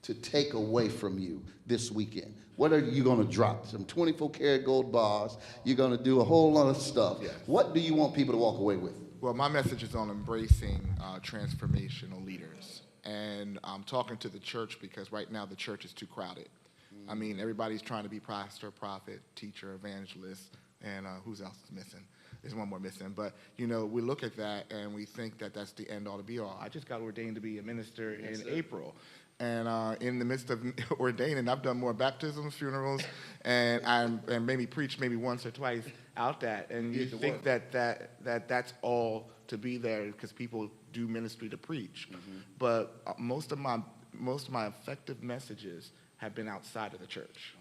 to take away from you this weekend? What are you going to drop? Some 24-karat gold bars. You're going to do a whole lot of stuff. Yes. What do you want people to walk away with? Well, my message is on embracing transformational leaders. And I'm talking to the church because right now the church is too crowded. I mean, everybody's trying to be pastor, prophet, teacher, evangelist, and who's else is missing? There's one more missing, but we look at that and we think that that's the end all to be all. I just got ordained to be a minister in April, and in the midst of ordaining, I've done more baptisms, funerals, and maybe preached maybe once or twice out that. And you think that's all to be there because people do ministry to preach, but most of my effective messages have been outside of the church.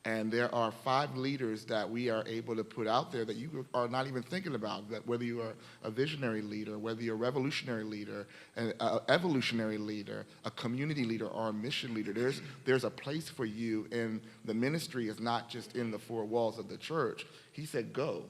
And there are 5 leaders that we are able to put out there that you are not even thinking about, that whether you are a visionary leader, whether you're a revolutionary leader, an evolutionary leader, a community leader, or a mission leader, there's a place for you, and the ministry is not just in the 4 walls of the church. He said go,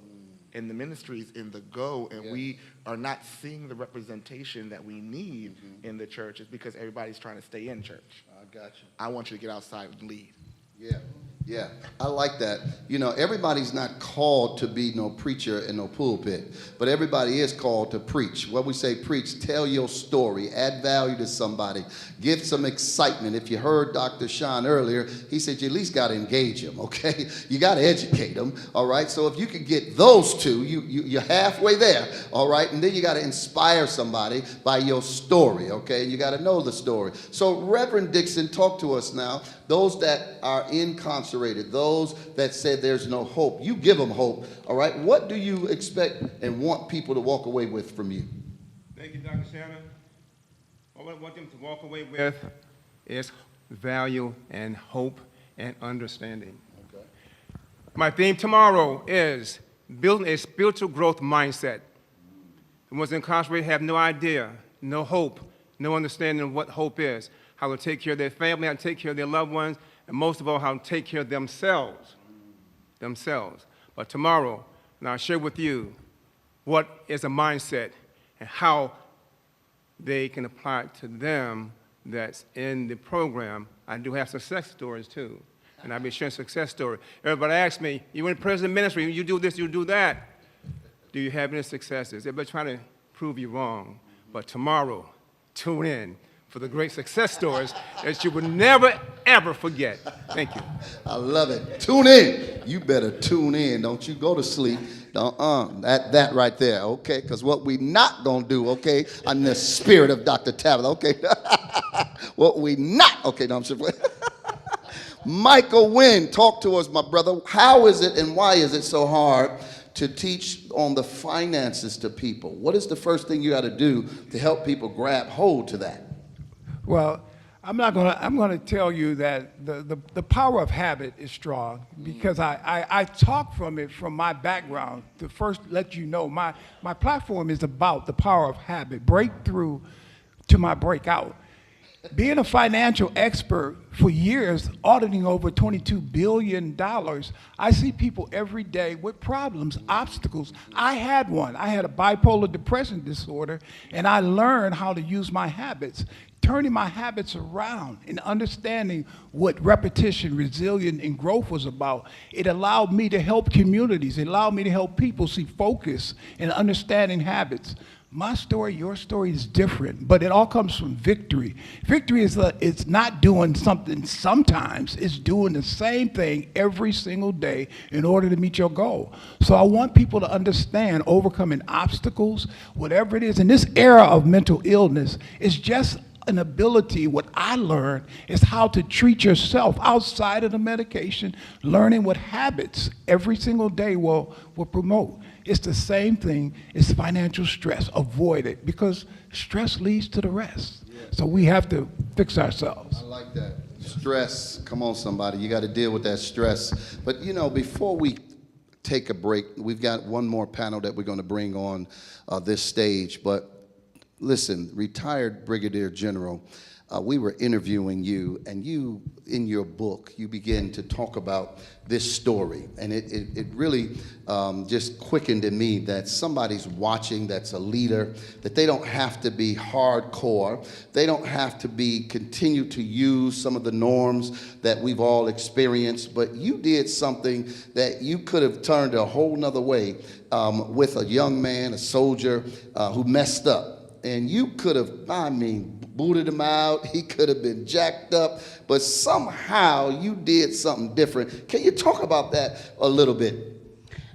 and the ministry is in the go, and we are not seeing the representation that we need in the church. It's because everybody's trying to stay in church. I got you. I want you to get outside and lead. Yeah. Yeah, I like that. You know, everybody's not called to be no preacher in no pulpit, but everybody is called to preach. What we say, preach, tell your story, add value to somebody, give some excitement. If you heard Dr. Sean earlier, he said you at least got to engage them, okay? You got to educate them, all right? So if you could get those two, you're halfway there, all right? And then you got to inspire somebody by your story, okay? You got to know the story. So Reverend Dixon, talk to us now. Those that are incarcerated, those that said there's no hope, you give them hope, all right? What do you expect and want people to walk away with from you? Thank you, Dr. Shannon. What I want them to walk away with is value and hope and understanding. Okay. My theme tomorrow is building a spiritual growth mindset. The ones incarcerated have no idea, no hope, no understanding of what hope is, how to take care of their family, how to take care of their loved ones, and most of all, how to take care of themselves. But tomorrow, and I'll share with you what is a mindset and how they can apply it to them that's in the program. I do have success stories too, and I'll be sharing success stories. Everybody asks me, you in prison ministry, you do this, you do that. Do you have any successes? Everybody's trying to prove you wrong. But tomorrow, tune in for the great success stories that you will never, ever forget. Thank you. I love it. Tune in. You better tune in. Don't you go to sleep. That right there, okay? Because what we not going to do, okay, in the spirit of Dr. Tabitha, okay? What we not, okay, no, I'm just Michael Wynn, talk to us, my brother. How is it and why is it so hard to teach on the finances to people? What is the first thing you got to do to help people grab hold to that? Well, I'm gonna tell you that the power of habit is strong because I talk from it from my background. To first let you know, my platform is about the power of habit, breakthrough to my breakout. Being a financial expert for years, auditing over $22 billion, I see people every day with problems, obstacles. I had one. I had a bipolar depression disorder, and I learned how to use my habits, turning my habits around and understanding what repetition, resilience, and growth was about. It allowed me to help communities. It allowed me to help people see focus and understanding habits. My story, your story is different, but it all comes from victory. Victory is it's not doing something sometimes, it's doing the same thing every single day in order to meet your goal. So I want people to understand overcoming obstacles, whatever it is. In this era of mental illness, it's just an ability. What I learned is how to treat yourself outside of the medication, learning what habits every single day will promote. It's the same thing as financial stress. Avoid it because stress leads to the rest. Yeah. So we have to fix ourselves. I like that. Stress. Come on, somebody. You got to deal with that stress. But, you know, before we take a break, we've got one more panel that we're going to bring on this stage. But listen, retired Brigadier General, we were interviewing you, and you, in your book, you begin to talk about this story. And it really just quickened in me that somebody's watching that's a leader, that they don't have to be hardcore. They don't have to continue to use some of the norms that we've all experienced. But you did something that you could have turned a whole nother way with a young man, a soldier who messed up. And you could have, booted him out. He could have been jacked up. But somehow you did something different. Can you talk about that a little bit?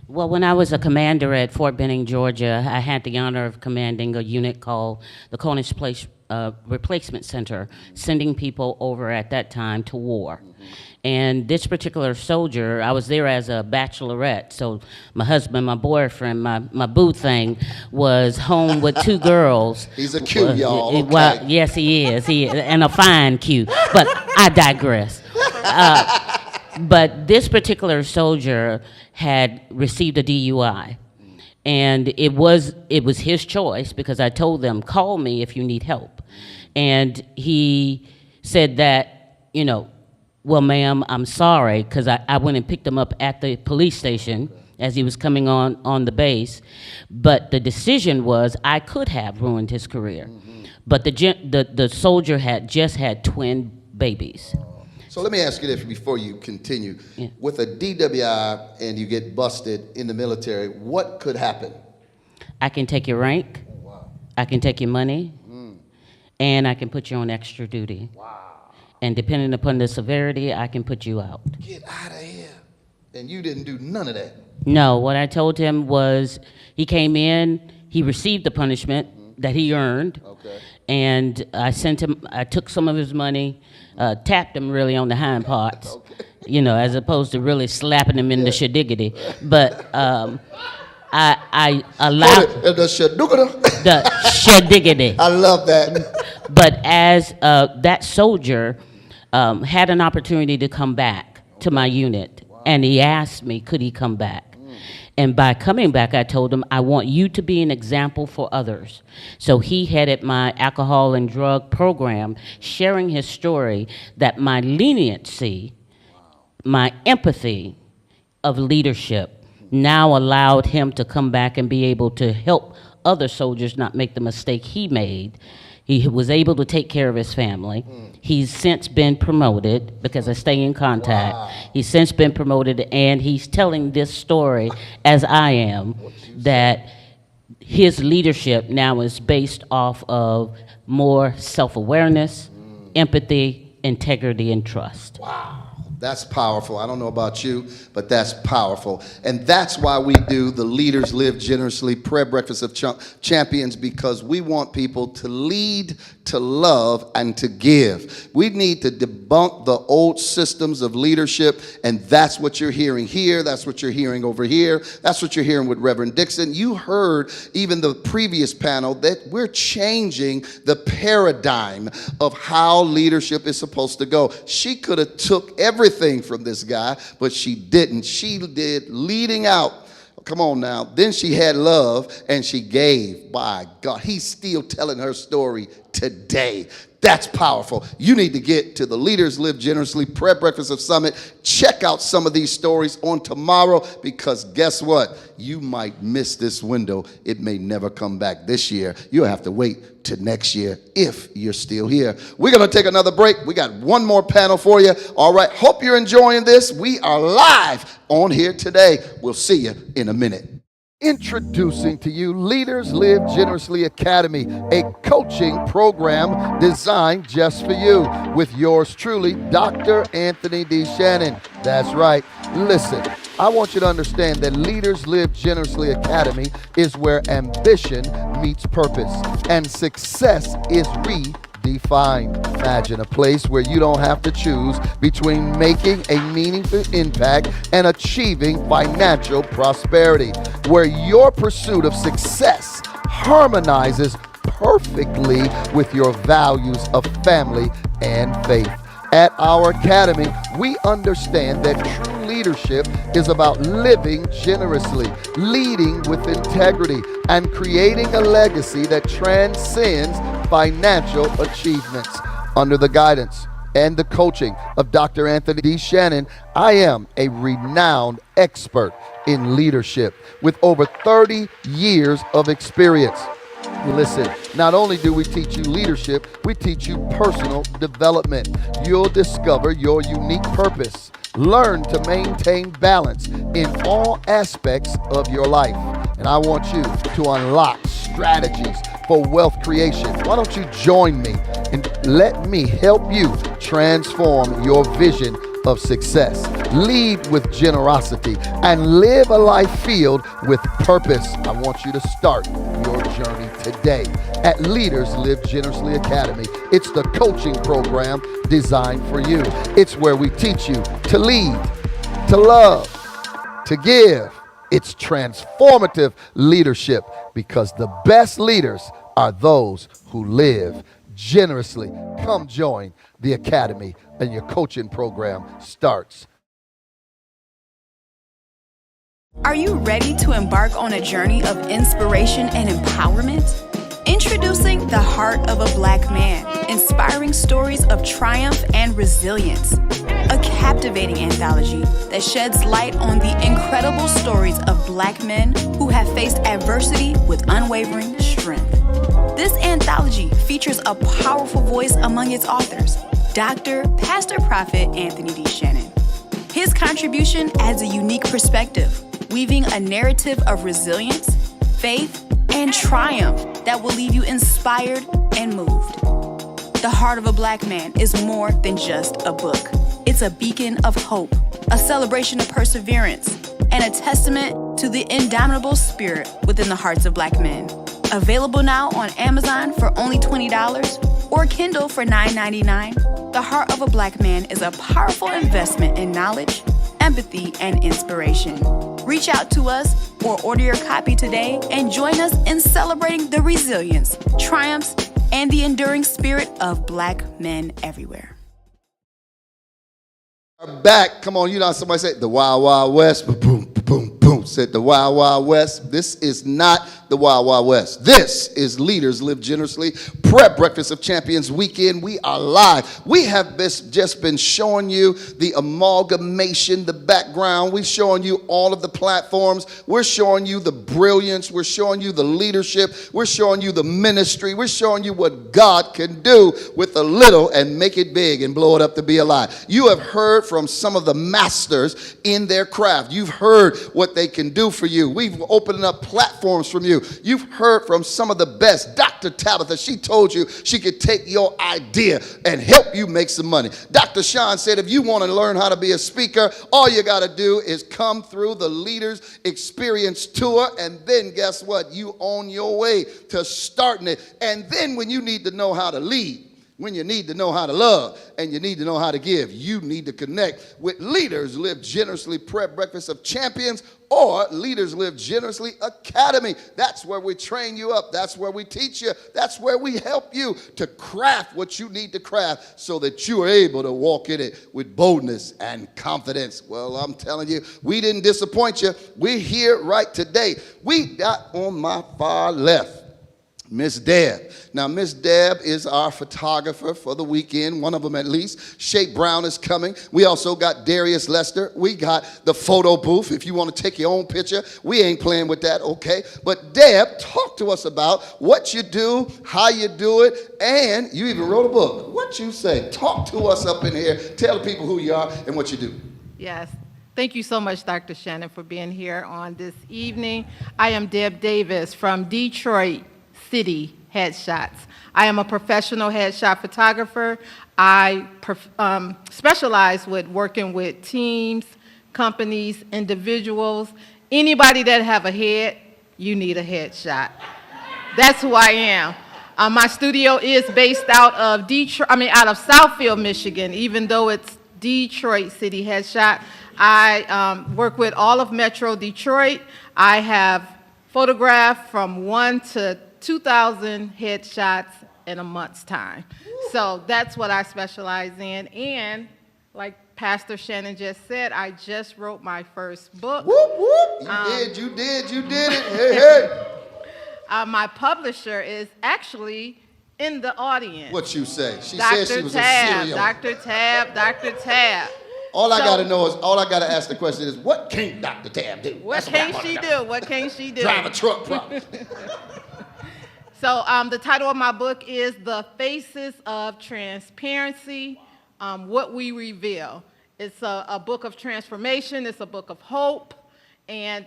Well, when I was a commander at Fort Benning, Georgia, I had the honor of commanding a unit called the Cornish Place Replacement Center, sending people over at that time to war. Mm-hmm. And this particular soldier, I was there as a bachelorette, so my husband, my boyfriend, my boo thing was home with two girls. He's a cute, y'all. Okay. Well, yes, he is, and a fine cute, but I digress. But this particular soldier had received a DUI. And it was his choice because I told them, call me if you need help. And he said that, well, ma'am, I'm sorry, because I went and picked him up at the police station as he was coming on the base. But the decision was I could have ruined his career. Mm-hmm. But the soldier had just had twin babies. So let me ask you this before you continue. Yeah. With a DWI and you get busted in the military, what could happen? I can take your rank. Oh, wow. I can take your money. And I can put you on extra duty. Wow. And depending upon the severity, I can put you out. Get out of here. And you didn't do none of that. No, what I told him was he came in, he received the punishment that he earned. Okay. And I took some of his money, tapped him really on the hind parts, Okay. As opposed to really slapping him in the shadiggity. But I allowed The shadoogada. the shadiggity. I love that. But as that soldier had an opportunity to come back to my unit, and he asked me, could he come back? And by coming back, I told him, I want you to be an example for others. So he headed my alcohol and drug program, sharing his story that my leniency, my empathy of leadership now allowed him to come back and be able to help other soldiers not make the mistake he made. He was able to take care of his family. He's since been promoted because I stay in contact. Wow. He's since been promoted, and he's telling this story, as I am, that his leadership now is based off of more self-awareness, empathy, integrity, and trust. Wow. That's powerful. I don't know about you, but that's powerful. And that's why we do the Leaders Live Generously Prayer Breakfast of Champions, because we want people to lead, to love, and to give. We need to debunk the old systems of leadership, and that's what you're hearing here. That's what you're hearing over here. That's what you're hearing with Reverend Dixon. You heard even the previous panel that we're changing the paradigm of how leadership is supposed to go. She could have took everything from this guy, but she didn't. She did leading out. Come on now. Then she had love and she gave. By God, he's still telling her story today. That's powerful. You need to get to the Leaders Live Generously Prayer Breakfast of Summit. Check out some of these stories on tomorrow, because guess what? You might miss this window. It may never come back this year. You'll have to wait to next year if you're still here. We're going to take another break. We got one more panel for you. All right. Hope you're enjoying this. We are live on here today. We'll see you in a minute. Introducing to you Leaders Live Generously Academy, a coaching program designed just for you, with yours truly, Dr. Anthony D. Shannon. That's right. Listen, I want you to understand that Leaders Live Generously Academy is where ambition meets purpose and success is defined. Imagine a place where you don't have to choose between making a meaningful impact and achieving financial prosperity, where your pursuit of success harmonizes perfectly with your values of family and faith. At our academy, we understand that true leadership is about living generously, leading with integrity, and creating a legacy that transcends financial achievements. Under the guidance and the coaching of Dr. Anthony D. Shannon, I am a renowned expert in leadership with over 30 years of experience. Listen, not only do we teach you leadership, we teach you personal development. You'll discover your unique purpose. Learn to maintain balance in all aspects of your life. And I want you to unlock strategies for wealth creation. Why don't you join me and let me help you transform your vision of success, lead with generosity, and live a life filled with purpose. I want you to start your journey today at Leaders Live Generously Academy. It's the coaching program designed for you. It's where we teach you to lead, to love, to give. It's transformative leadership, because the best leaders are those who live generously. Come join the academy, and your coaching program starts. Are you ready to embark on a journey of inspiration and empowerment? Introducing The Heart of a Black Man, inspiring stories of triumph and resilience. A captivating anthology that sheds light on the incredible stories of Black men who have faced adversity with unwavering strength. This anthology features a powerful voice among its authors, Dr. Pastor Prophet Anthony D. Shannon. His contribution adds a unique perspective, weaving a narrative of resilience, faith, and triumph that will leave you inspired and moved. The Heart of a Black Man is more than just a book. It's a beacon of hope, a celebration of perseverance, and a testament to the indomitable spirit within the hearts of Black men. Available now on Amazon for only $20 or Kindle for $9.99. The Heart of a Black Man is a powerful investment in knowledge, empathy, and inspiration. Reach out to us or order your copy today and join us in celebrating the resilience, triumphs, and the enduring spirit of Black men everywhere. Back, come on, you know somebody said the Wild Wild West, boom, boom, boom, said the Wild Wild West. This is not the Wild Wild West. This is Leaders Live Generously Prep Breakfast of Champions weekend. We are live. We have just been showing you the amalgamation, the background. We're showing you all of the platforms. We're showing you the brilliance. We're showing you the leadership. We're showing you the ministry. We're showing you what God can do with a little and make it big and blow it up to be a lot. You have heard from some of the masters in their craft. You've heard what they can do for you. We've opened up platforms from you. You've heard from some of the best. Dr. Tabitha, she told you she could take your idea and help you make some money. Dr. Sean said if you want to learn how to be a speaker, all you got to do is come through the Leaders Experience Tour, and then guess what? You on your way to starting it. And then when you need to know how to lead, when you need to know how to love, and you need to know how to give, you need to connect with Leaders Live Generously Prep Breakfast of Champions or Leaders Live Generously Academy. That's where we train you up. That's where we teach you. That's where we help you to craft what you need to craft so that you are able to walk in it with boldness and confidence. Well, I'm telling you, we didn't disappoint you. We're here right today. We got on my far left Miss Deb. Now, Miss Deb is our photographer for the weekend, one of them at least. Shay Brown is coming. We also got Darius Lester. We got the photo booth. If you want to take your own picture, we ain't playing with that, okay? But Deb, talk to us about what you do, how you do it, and you even wrote a book. What you say? Talk to us up in here. Tell the people who you are and what you do. Yes. Thank you so much, Dr. Shannon, for being here on this evening. I am Deb Davis from Detroit City Headshots. I am a professional headshot photographer. I specialize with working with teams, companies, individuals. Anybody that have a head, you need a headshot. That's who I am. My studio is based out of out of Southfield, Michigan, even though it's Detroit City Headshot. I work with all of Metro Detroit. I have photographed from 1 to 2,000 headshots in a month's time. So that's what I specialize in. And like Pastor Shannon just said, I just wrote my first book. Whoop, whoop. You did it. Hey, hey. My publisher is actually in the audience. What you say? She Dr. said she was Tab, a serial. Dr. Tab. All I got to ask the question is, what can Dr. Tab do? What can she do? What can she do? Drive a truck, probably. So the title of my book is The Faces of Transparency, What We Reveal. It's a book of transformation. It's a book of hope. And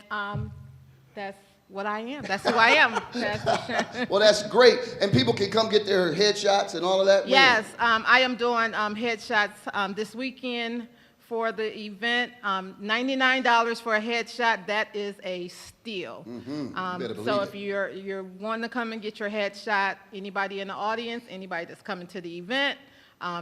that's what I am. That's who I am. Well, that's great. And people can come get their headshots and all of that? Yes, I am doing headshots this weekend for the event. $99 for a headshot. That is a steal. So if you're wanting to come and get your headshot, anybody in the audience, anybody that's coming to the event,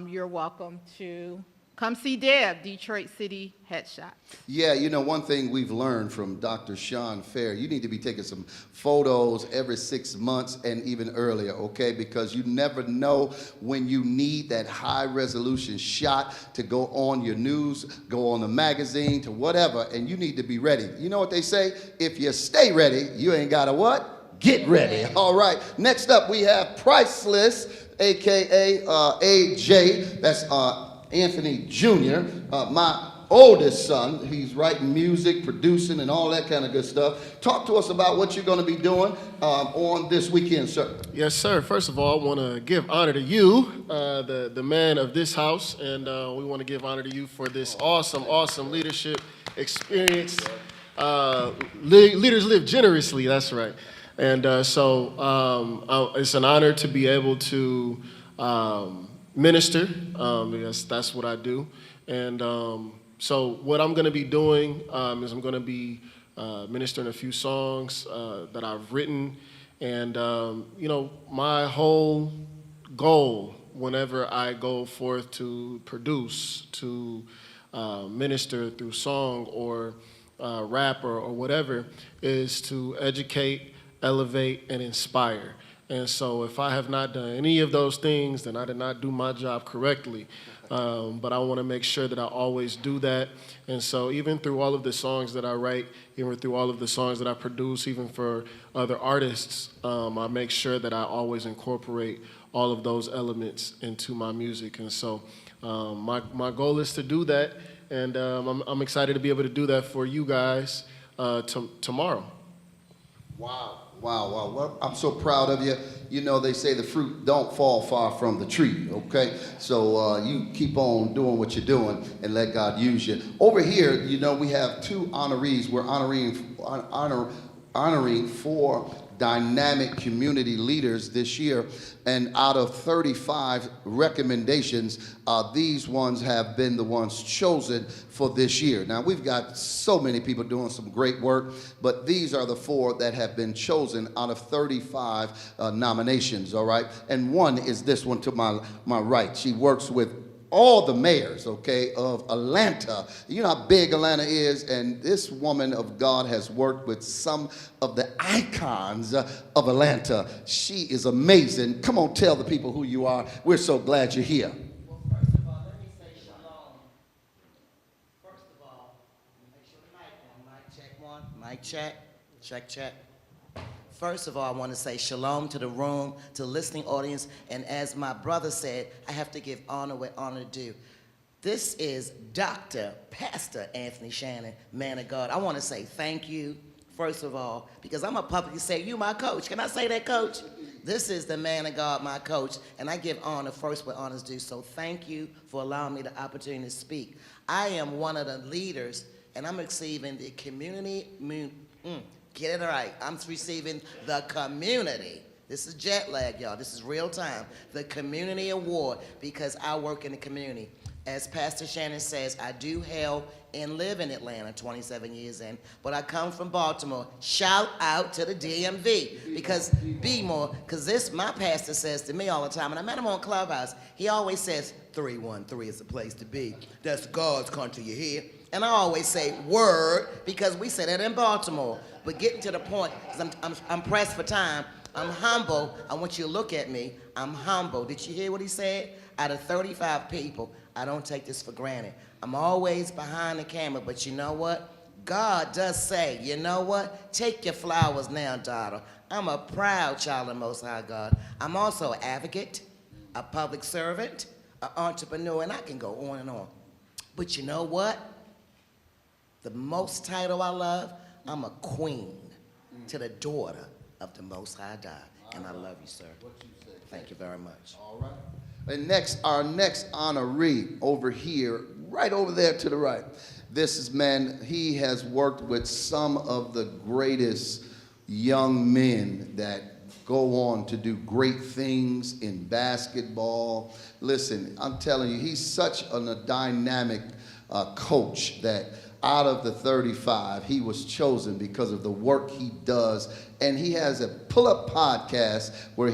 you're welcome to come see Deb, Detroit City Headshots. Yeah, you know, one thing we've learned from Dr. Sean Fair, you need to be taking some photos every 6 months and even earlier, okay? Because you never know when you need that high resolution shot to go on your news, go on the magazine, to whatever, and you need to be ready. You know what they say? If you stay ready, you ain't got to what? Get ready. All right, next up we have Priceless, AKA AJ, that's Anthony Jr., my oldest son. He's writing music, producing, and all that kind of good stuff. Talk to us about what you're going to be doing on this weekend, sir. Yes, sir. First of all, I want to give honor to you, the man of this house, and we want to give honor to you for this awesome leadership experience. Leaders live generously, that's right. And so it's an honor to be able to minister, because that's what I do. And so what I'm going to be doing is I'm going to be ministering a few songs that I've written. And, you know, my whole goal whenever I go forth to produce, to minister through song or rap or whatever, is to educate, elevate, and inspire. And so if I have not done any of those things, then I did not do my job correctly. But I want to make sure that I always do that. And so even through all of the songs that I write, even through all of the songs that I produce, even for other artists, I make sure that I always incorporate all of those elements into my music. And so my goal is to do that. And I'm excited to be able to do that for you guys tomorrow. Wow. Well, I'm so proud of you. You know, they say the fruit don't fall far from the tree, okay? So you keep on doing what you're doing and let God use you. Over here, you know, we have two honorees. We're honoring 4 dynamic community leaders this year. And out of 35 recommendations, these ones have been the ones chosen for this year. Now, we've got so many people doing some great work, but these are the 4 that have been chosen out of 35 nominations, all right? And one is this one to my right. She works with all the mayors, okay, of Atlanta. You know how big Atlanta is, and this woman of God has worked with some of the icons of Atlanta. She is amazing. Come on, tell the people who you are. We're so glad you're here. Well, first of all, let me say shalom. First of all, make sure the mic on. Mic check 1. Mic check. Check. First of all, I want to say shalom to the room, to the listening audience, and as my brother said, I have to give honor where honor due. This is Pastor Anthony Shannon, man of God. I want to say thank you, first of all, because I'm going to publicly say, you my coach. Can I say that, coach? This is the man of God, my coach, and I give honor first where honors due, so thank you for allowing me the opportunity to speak. I am one of the leaders, and I'm receiving the community, get it right. I'm receiving the community. This is jet lag, y'all. This is real time. The community award, because I work in the community. As Pastor Shannon says, I do hail and live in Atlanta, 27 years in, but I come from Baltimore. Shout out to the DMV, because this, my pastor says to me all the time, and I met him on Clubhouse, he always says, 313 is the place to be. That's God's country, you hear? And I always say, word, because we say that in Baltimore. But getting to the point, because I'm pressed for time, I'm humble. I want you to look at me. I'm humble. Did you hear what he said? Out of 35 people, I don't take this for granted. I'm always behind the camera, but you know what? God does say, you know what? Take your flowers now, daughter. I'm a proud child of the Most High God. I'm also an advocate, a public servant, an entrepreneur, and I can go on and on. But you know what? The most title I love, I'm a queen to the daughter of the Most High God. And I love you, sir. Thank you very much. All right. And next, our next honoree over here, right over there to the right. This is, man, he has worked with some of the greatest young men that go on to do great things in basketball. Listen, I'm telling you, he's such a dynamic coach that out of the 35, he was chosen because of the work he does. And he has a pull-up podcast where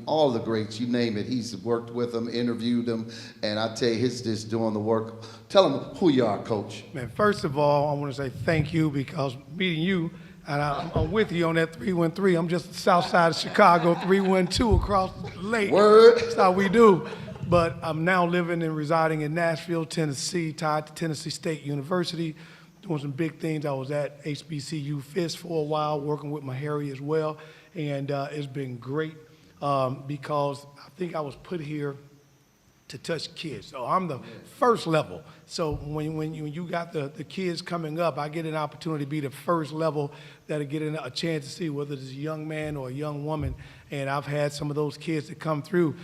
all the greats, you name it, he's worked with them, interviewed them, and I tell you, he's just doing the work. Tell them who you are, Coach. Man, first of all, I want to say thank you, because meeting you, and I'm with you on that 313. I'm just south side of Chicago, 312 across the lake. Word. That's how we do. But I'm now living and residing in Nashville, Tennessee, tied to Tennessee State University, doing some big things. I was at HBCU FIST for a while, working with my Harry as well, and it's been great because I think I was put here to touch kids. So I'm the first level. So when you got the kids coming up, I get an opportunity to be the first level that'll get a chance to see whether it's a young man or a young woman. And I've had some of those kids that come through.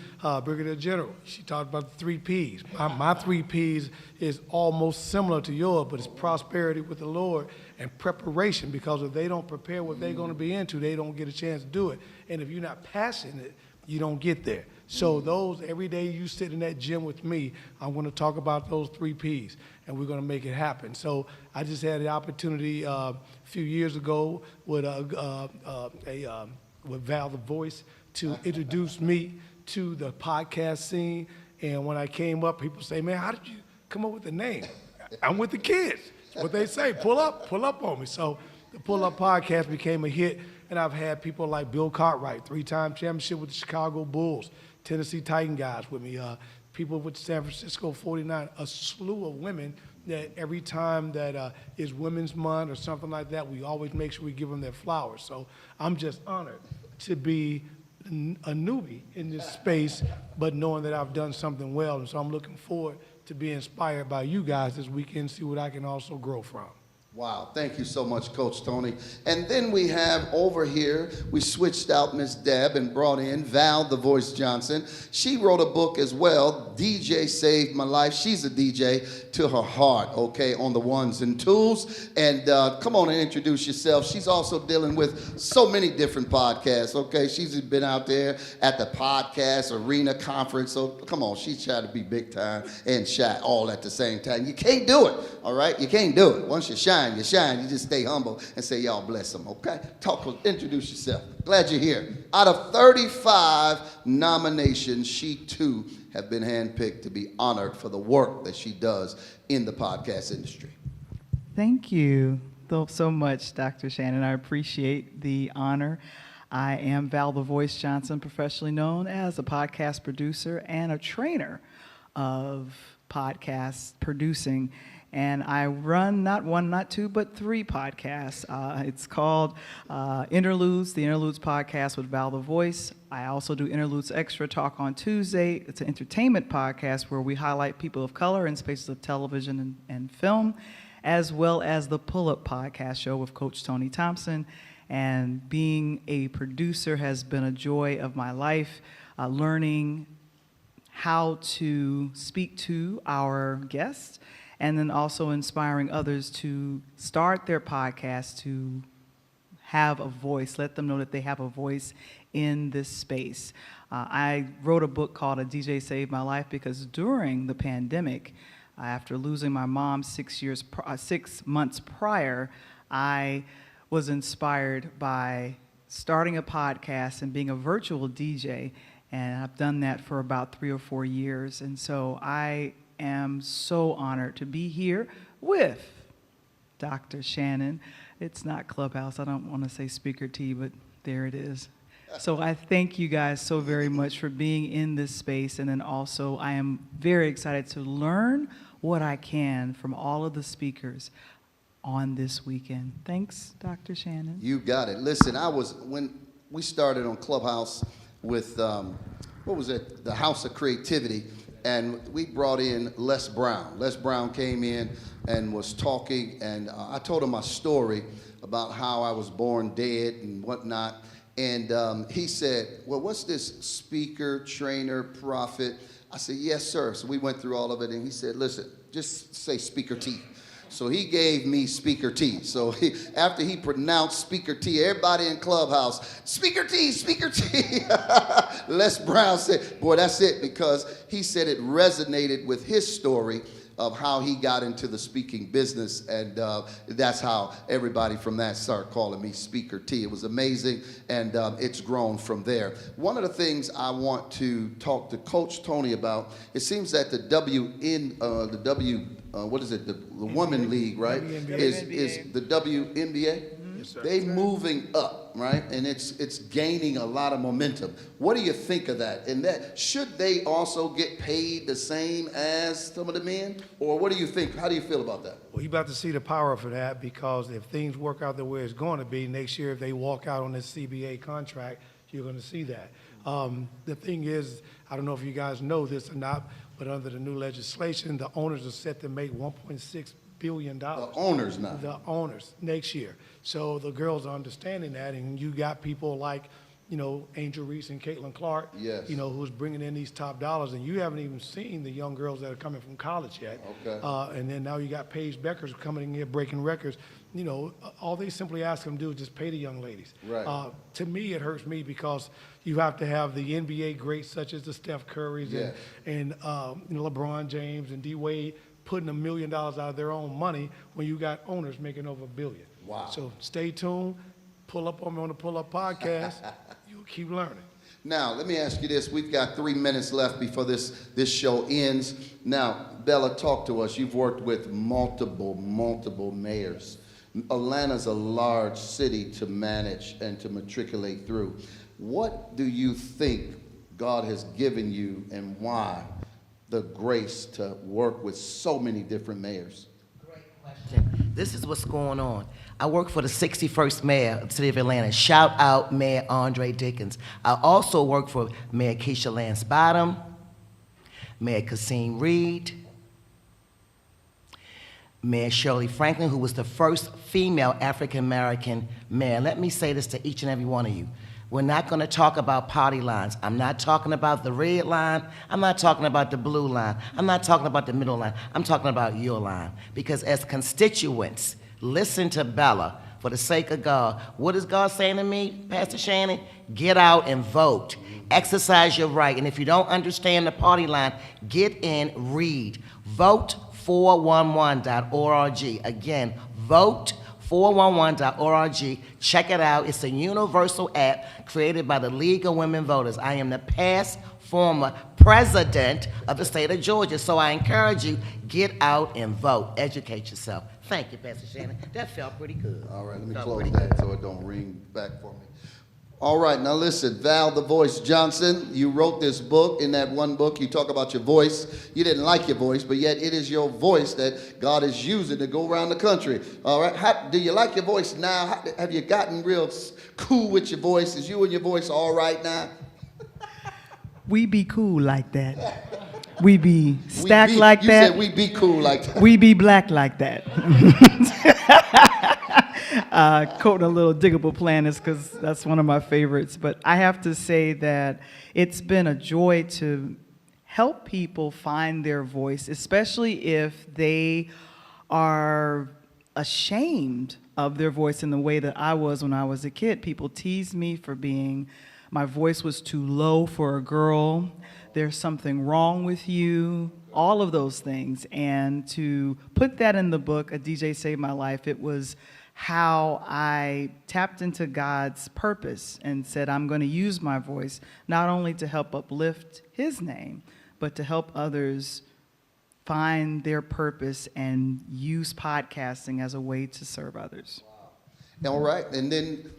Brigadier General, she talked about the 3 Ps. My 3 Ps is almost similar to yours, but it's prosperity with the Lord and preparation, because if they don't prepare what they're going to be into, they don't get a chance to do it. And if you're not passionate, you don't get there. So those, every day you sit in that gym with me, I'm going to talk about those 3 Ps, and we're going to make it happen. So I just had the opportunity a few years ago with with Val the Voice to introduce me to the podcast scene. And when I came up, people say, man, how did you come up with the name? I'm with the kids. That's what they say, pull up on me. So the Pull Up Podcast became a hit, and I've had people like Bill Cartwright, 3-time championship with the Chicago Bulls, Tennessee Titan guys with me, people with San Francisco 49, a slew of women that every time that is Women's Month or something like that, we always make sure we give them their flowers. So I'm just honored to be a newbie in this space, but knowing that I've done something well. And so I'm looking forward to be inspired by you guys this weekend, see what I can also grow from. Wow, thank you so much, Coach Tony. And then we have over here, we switched out Miss Deb and brought in Val the Voice Johnson. She wrote a book as well, DJ Saved My Life. She's a DJ to her heart, okay, on the ones and twos. And come on and introduce yourself. She's also dealing with so many different podcasts, okay? She's been out there at the Podcast Arena Conference. So come on, she's trying to be big time and shy all at the same time. You can't do it, all right? You can't do it. Once you shine, you shine. You just stay humble and say, y'all bless them, okay? Introduce yourself. Glad you're here. Out of 35 nominations, she too have been handpicked to be honored for the work that she does in the podcast industry. Thank you so much, Dr. Shannon. I appreciate the honor. I am Val the Voice Johnson, professionally known as a podcast producer and a trainer of podcast producing. And I run not one, not two, but 3 podcasts. It's called Interludes, the Interludes podcast with Val the Voice. I also do Interludes Extra Talk on Tuesday. It's an entertainment podcast where we highlight people of color in spaces of television and film, as well as the Pull Up podcast show with Coach Tony Thompson. And being a producer has been a joy of my life, learning how to speak to our guests, and then also inspiring others to start their podcast, to have a voice, let them know that they have a voice in this space. I wrote a book called A DJ Saved My Life because during the pandemic, after losing my mom 6 months prior, I was inspired by starting a podcast and being a virtual DJ, and I've done that for about 3 or 4 years. And so I am so honored to be here with Dr. Shannon. It's not Clubhouse. I don't want to say Speaker T, but there it is. So I thank you guys so very much for being in this space. And then also I am very excited to learn what I can from all of the speakers on this weekend. Thanks, Dr. Shannon. You got it. Listen, when we started on Clubhouse with, what was it? The House of Creativity. And we brought in Les Brown. Les Brown came in and was talking, and I told him my story about how I was born dead and whatnot. And he said, well, what's this speaker, trainer, prophet? I said, yes, sir. So we went through all of it, and he said, listen, just say Speaker T. So he gave me Speaker T. So after he pronounced Speaker T, everybody in Clubhouse, Speaker T, Speaker T. Les Brown said, boy, that's it, because he said it resonated with his story of how he got into the speaking business, and that's how everybody from that started calling me Speaker T. It was amazing, and it's grown from there. One of the things I want to talk to Coach Tony about, it seems that the Women League, right, is the WNBA. Yes, sir. They moving up, right, and it's gaining a lot of momentum. What do you think of that? And that should they also get paid the same as some of the men, or what do you think? How do you feel about that? Well, you're about to see the power for that, because if things work out the way it's going to be next year, if they walk out on this CBA contract, you're going to see that. The thing is, I don't know if you guys know this or not, but under the new legislation, the owners are set to make $1.6 billion. The owners now. The owners next year. So the girls are understanding that, and you got people like, you know, Angel Reese and Caitlin Clark, Yes. you know, who's bringing in these top dollars, and you haven't even seen the young girls that are coming from college yet. Okay. And then now you got Paige Beckers coming in here breaking records. You know, all they simply ask them to do is just pay the young ladies. Right. To me, it hurts me because you have to have the NBA greats such as the Steph Currys Yes. and you know, LeBron James and D Wade putting $1 million out of their own money when you got owners making over $1 billion. Wow. So stay tuned. Pull up on me on the Pull Up Podcast. You'll keep learning. Now, let me ask you this. We've got 3 minutes left before this show ends. Now, Bella, talk to us. You've worked with multiple mayors. Atlanta's a large city to manage and to matriculate through. What do you think God has given you, and why the grace to work with so many different mayors? This is what's going on. I work for the 61st mayor of the city of Atlanta. Shout out Mayor Andre Dickens. I also work for Mayor Keisha Lance Bottom, Mayor Kasim Reed, Mayor Shirley Franklin, who was the first female African-American mayor. Let me say this to each and every one of you. We're not going to talk about party lines. I'm not talking about the red line. I'm not talking about the blue line. I'm not talking about the middle line. I'm talking about your line. Because as constituents, listen to Bella. For the sake of God, what is God saying to me, Pastor Shannon? Get out and vote. Exercise your right. And if you don't understand the party line, get in, read. Vote411.org. Again, vote411.org. Check it out. It's a universal app created by the League of Women Voters. I am the past former president of the state of Georgia, so I encourage you, get out and vote. Educate yourself. Thank you, Pastor Shannon. That felt pretty good. All right, let me close that so it don't ring back for me. All right, now listen, Val the Voice Johnson, you wrote this book. In that one book, you talk about your voice. You didn't like your voice, but yet it is your voice that God is using to go around the country. All right, do you like your voice now? Have you gotten real cool with your voice? Is you and your voice all right now? We be cool like that. We be stacked like that. You said we be cool like that. We be black like that. Quoting a little Diggable Planets because that's one of my favorites. But I have to say that it's been a joy to help people find their voice, especially if they are ashamed of their voice in the way that I was when I was a kid. People teased me for my voice was too low for a girl. There's something wrong with you, all of those things. And to put that in the book, A DJ Saved My Life, it was how I tapped into God's purpose and said, I'm going to use my voice not only to help uplift his name, but to help others find their purpose and use podcasting as a way to serve others. Wow. All right, and then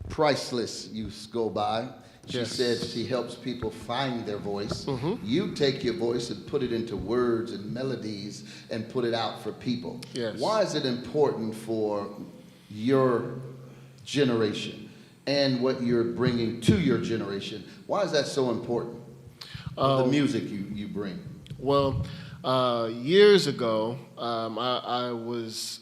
Priceless used to go by. She said she helps people find their voice. You take your voice and put it into words and melodies and put it out for people. Why is it important for your generation and what you're bringing to your generation? Why is that so important? The music you bring. Well, years ago, I was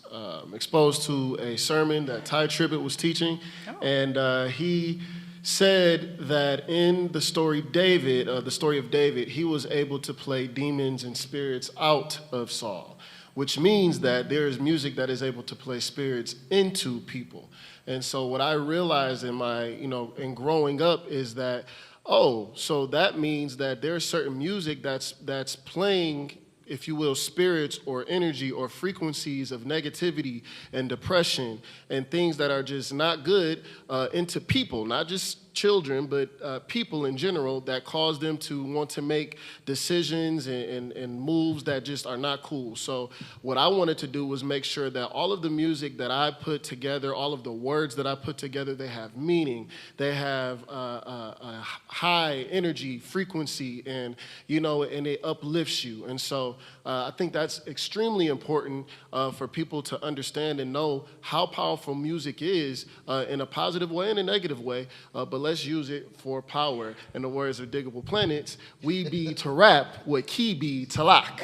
exposed to a sermon that Ty Tribbett was teaching, and he said that in the story of David, he was able to play demons and spirits out of Saul, which means that there is music that is able to play spirits into people. And so what I realized in growing up is that, so that means that there's certain music that's playing, if you will, spirits or energy or frequencies of negativity and depression and things that are just not good into people, not just children, but people in general, that cause them to want to make decisions and moves that just are not cool. So what I wanted to do was make sure that all of the music that I put together, all of the words that I put together, they have meaning, they have a high energy frequency, and and it uplifts you. And so I think that's extremely important for people to understand and know how powerful music is in a positive way and a negative way. But let's use it for power. In the words of Diggable Planets, we be to rap what key be to lock.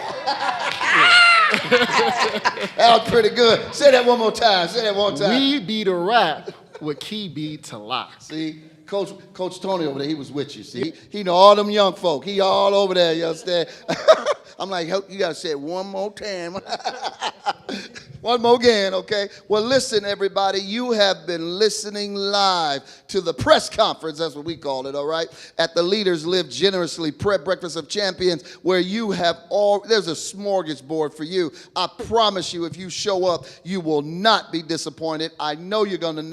That was pretty good. Say that one more time. Say that one more time. We be to rap what key be to lock. See, Coach Tony over there, he was with you. See, he know all them young folk. He all over there. You understand? I'm like, you gotta say it one more time. One more again, okay? Well, listen, everybody. You have been listening live to the press conference, that's what we call it, all right? At the Leaders Live Generously Prep Breakfast of Champions, where you have there's a smorgasbord for you. I promise you, if you show up, you will not be disappointed. I know you're gonna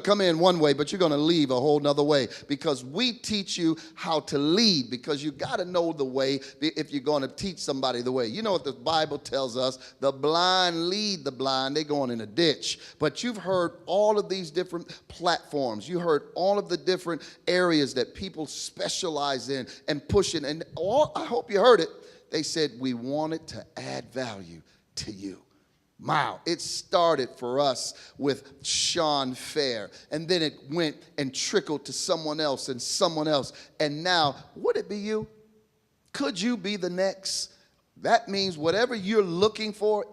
come in one way, but you're gonna leave a whole nother way, because we teach you how to lead, because you gotta know the way if you're gonna teach somebody the way. You know what the Bible tells us? The blind lead the blind, they going in a ditch. But you've heard all of these different platforms. You heard all of the different areas that people specialize in and pushing. And I hope you heard it. They said, we wanted to add value to you. Wow, it started for us with Sean Fair, and then it went and trickled to someone else and someone else. And now, would it be you? Could you be the next? That means whatever you're looking for,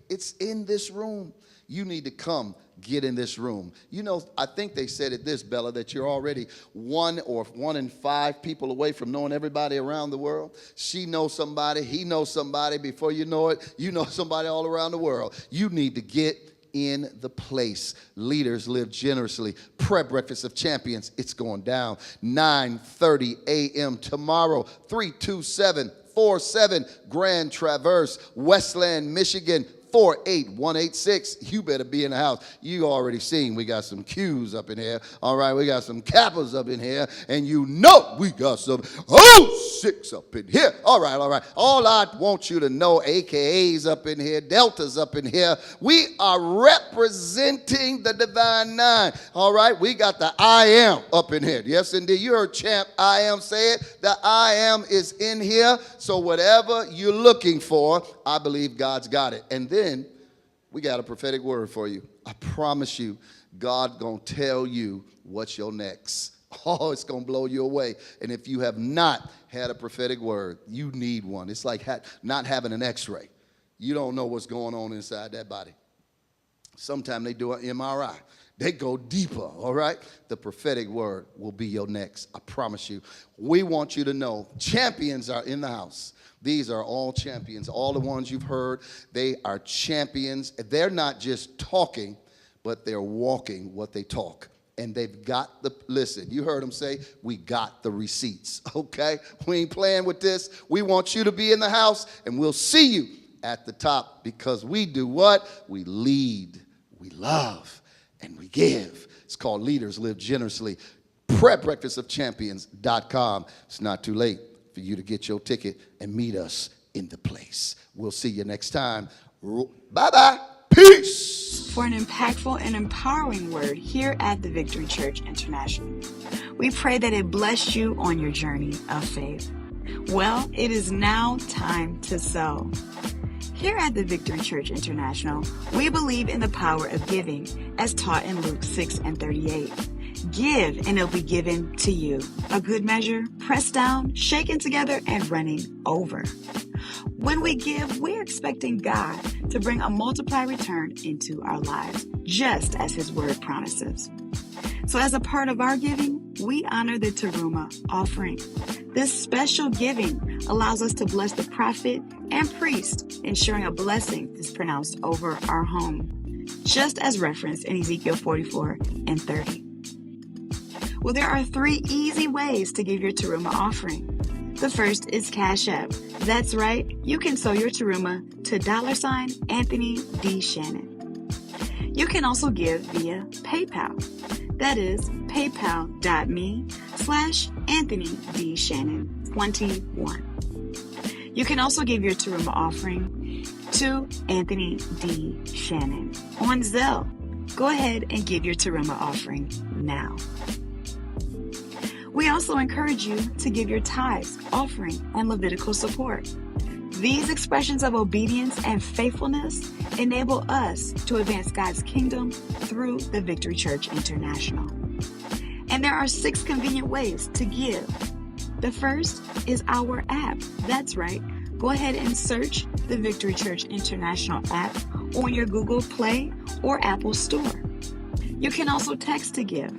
it's in this room. You need to come get in this room. You know, I think they said it this, Bella, that you're already 1 in 5 people away from knowing everybody around the world. She knows somebody, he knows somebody. Before you know it, you know somebody all around the world. You need to get in the place. Leaders Live Generously. Prep Breakfast of Champions. It's going down 9:30 a.m. tomorrow. 32747 Grand Traverse, Westland, Michigan. 48186. You better be in the house. You already seen we got some Q's up in here. All right, we got some Kappas up in here. And you know we got some 06 up in here. All right, all right. All I want you to know, AKAs up in here, Deltas up in here. We are representing the Divine Nine. All right, we got the I Am up in here. Yes, indeed. You heard Champ I Am say it. The I Am is in here. So whatever you're looking for, I believe God's got it. And then we got a prophetic word for you. I promise you, God gonna tell you what's your next. Oh, it's gonna blow you away. And if you have not had a prophetic word, you need one. It's like not having an x-ray. You don't know what's going on inside that body. Sometimes they do an MRI. They go deeper, all right? The prophetic word will be your next. I promise you. We want you to know champions are in the house. These are all champions. All the ones you've heard, they are champions. They're not just talking, but they're walking what they talk. And they've got listen, you heard them say, we got the receipts, okay? We ain't playing with this. We want you to be in the house, and we'll see you at the top, because we do what? We lead, we love, and we give. It's called Leaders Live Generously. PrepBreakfastOfChampions.com. It's not too late for you to get your ticket and meet us in the place. We'll see you next time. Bye-bye. Peace. For an impactful and empowering word here at the Victory Church International. We pray that it blessed you on your journey of faith. Well, it is now time to sow. Here at the Victory Church International, we believe in the power of giving, as taught in Luke 6:38. Give, and it'll be given to you. A good measure, pressed down, shaken together, and running over. When we give, we're expecting God to bring a multiplied return into our lives, just as His Word promises. So as a part of our giving, we honor the Teruma offering. This special giving allows us to bless the prophet and priest, ensuring a blessing is pronounced over our home, just as referenced in Ezekiel 44:30. Well, there are 3 easy ways to give your Teruma offering. The first is Cash App. That's right, you can sow your Teruma to $Anthony D. Shannon. You can also give via PayPal. That is paypal.me/Anthony D. Shannon 21. You can also give your Teruma offering to Anthony D. Shannon on Zelle. Go ahead and give your Teruma offering now. We also encourage you to give your tithes, offering, and Levitical support. These expressions of obedience and faithfulness enable us to advance God's kingdom through the Victory Church International. And there are 6 convenient ways to give. The first is our app. That's right. Go ahead and search the Victory Church International app on your Google Play or Apple Store. You can also text to give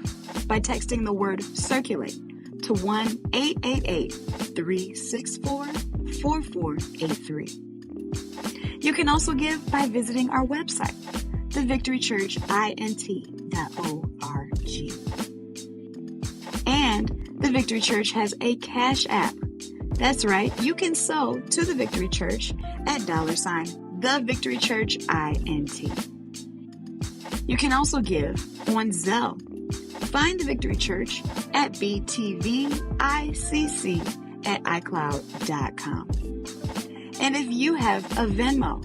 by texting the word circulate to 1-888-364-4483. You can also give by visiting our website, thevictorychurchint.org. And the Victory Church has a Cash App. That's right, you can sow to the Victory Church at $, the Victory Church INT. You can also give on Zelle. Find the Victory Church at btvicc@icloud.com. And if you have a Venmo,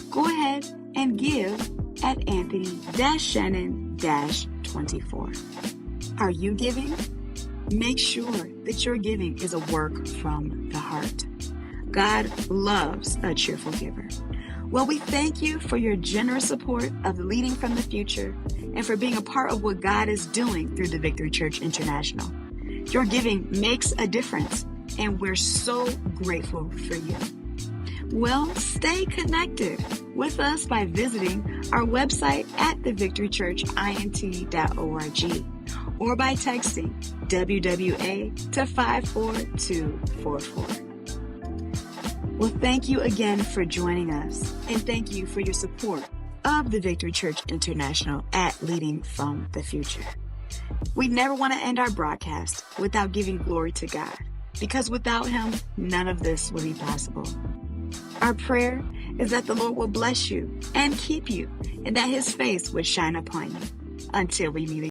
go ahead and give at Anthony-Shannon-24. Are you giving? Make sure that your giving is a work from the heart. God loves a cheerful giver. Well, we thank you for your generous support of Leading from the Future and for being a part of what God is doing through the Victory Church International. Your giving makes a difference, and we're so grateful for you. Well, stay connected with us by visiting our website at thevictorychurchint.org or by texting WWA to 54244. Well, thank you again for joining us, and thank you for your support of the Victory Church International at Leading from the Future. We never want to end our broadcast without giving glory to God, because without Him, none of this would be possible. Our prayer is that the Lord will bless you and keep you, and that His face would shine upon you. Until we meet again.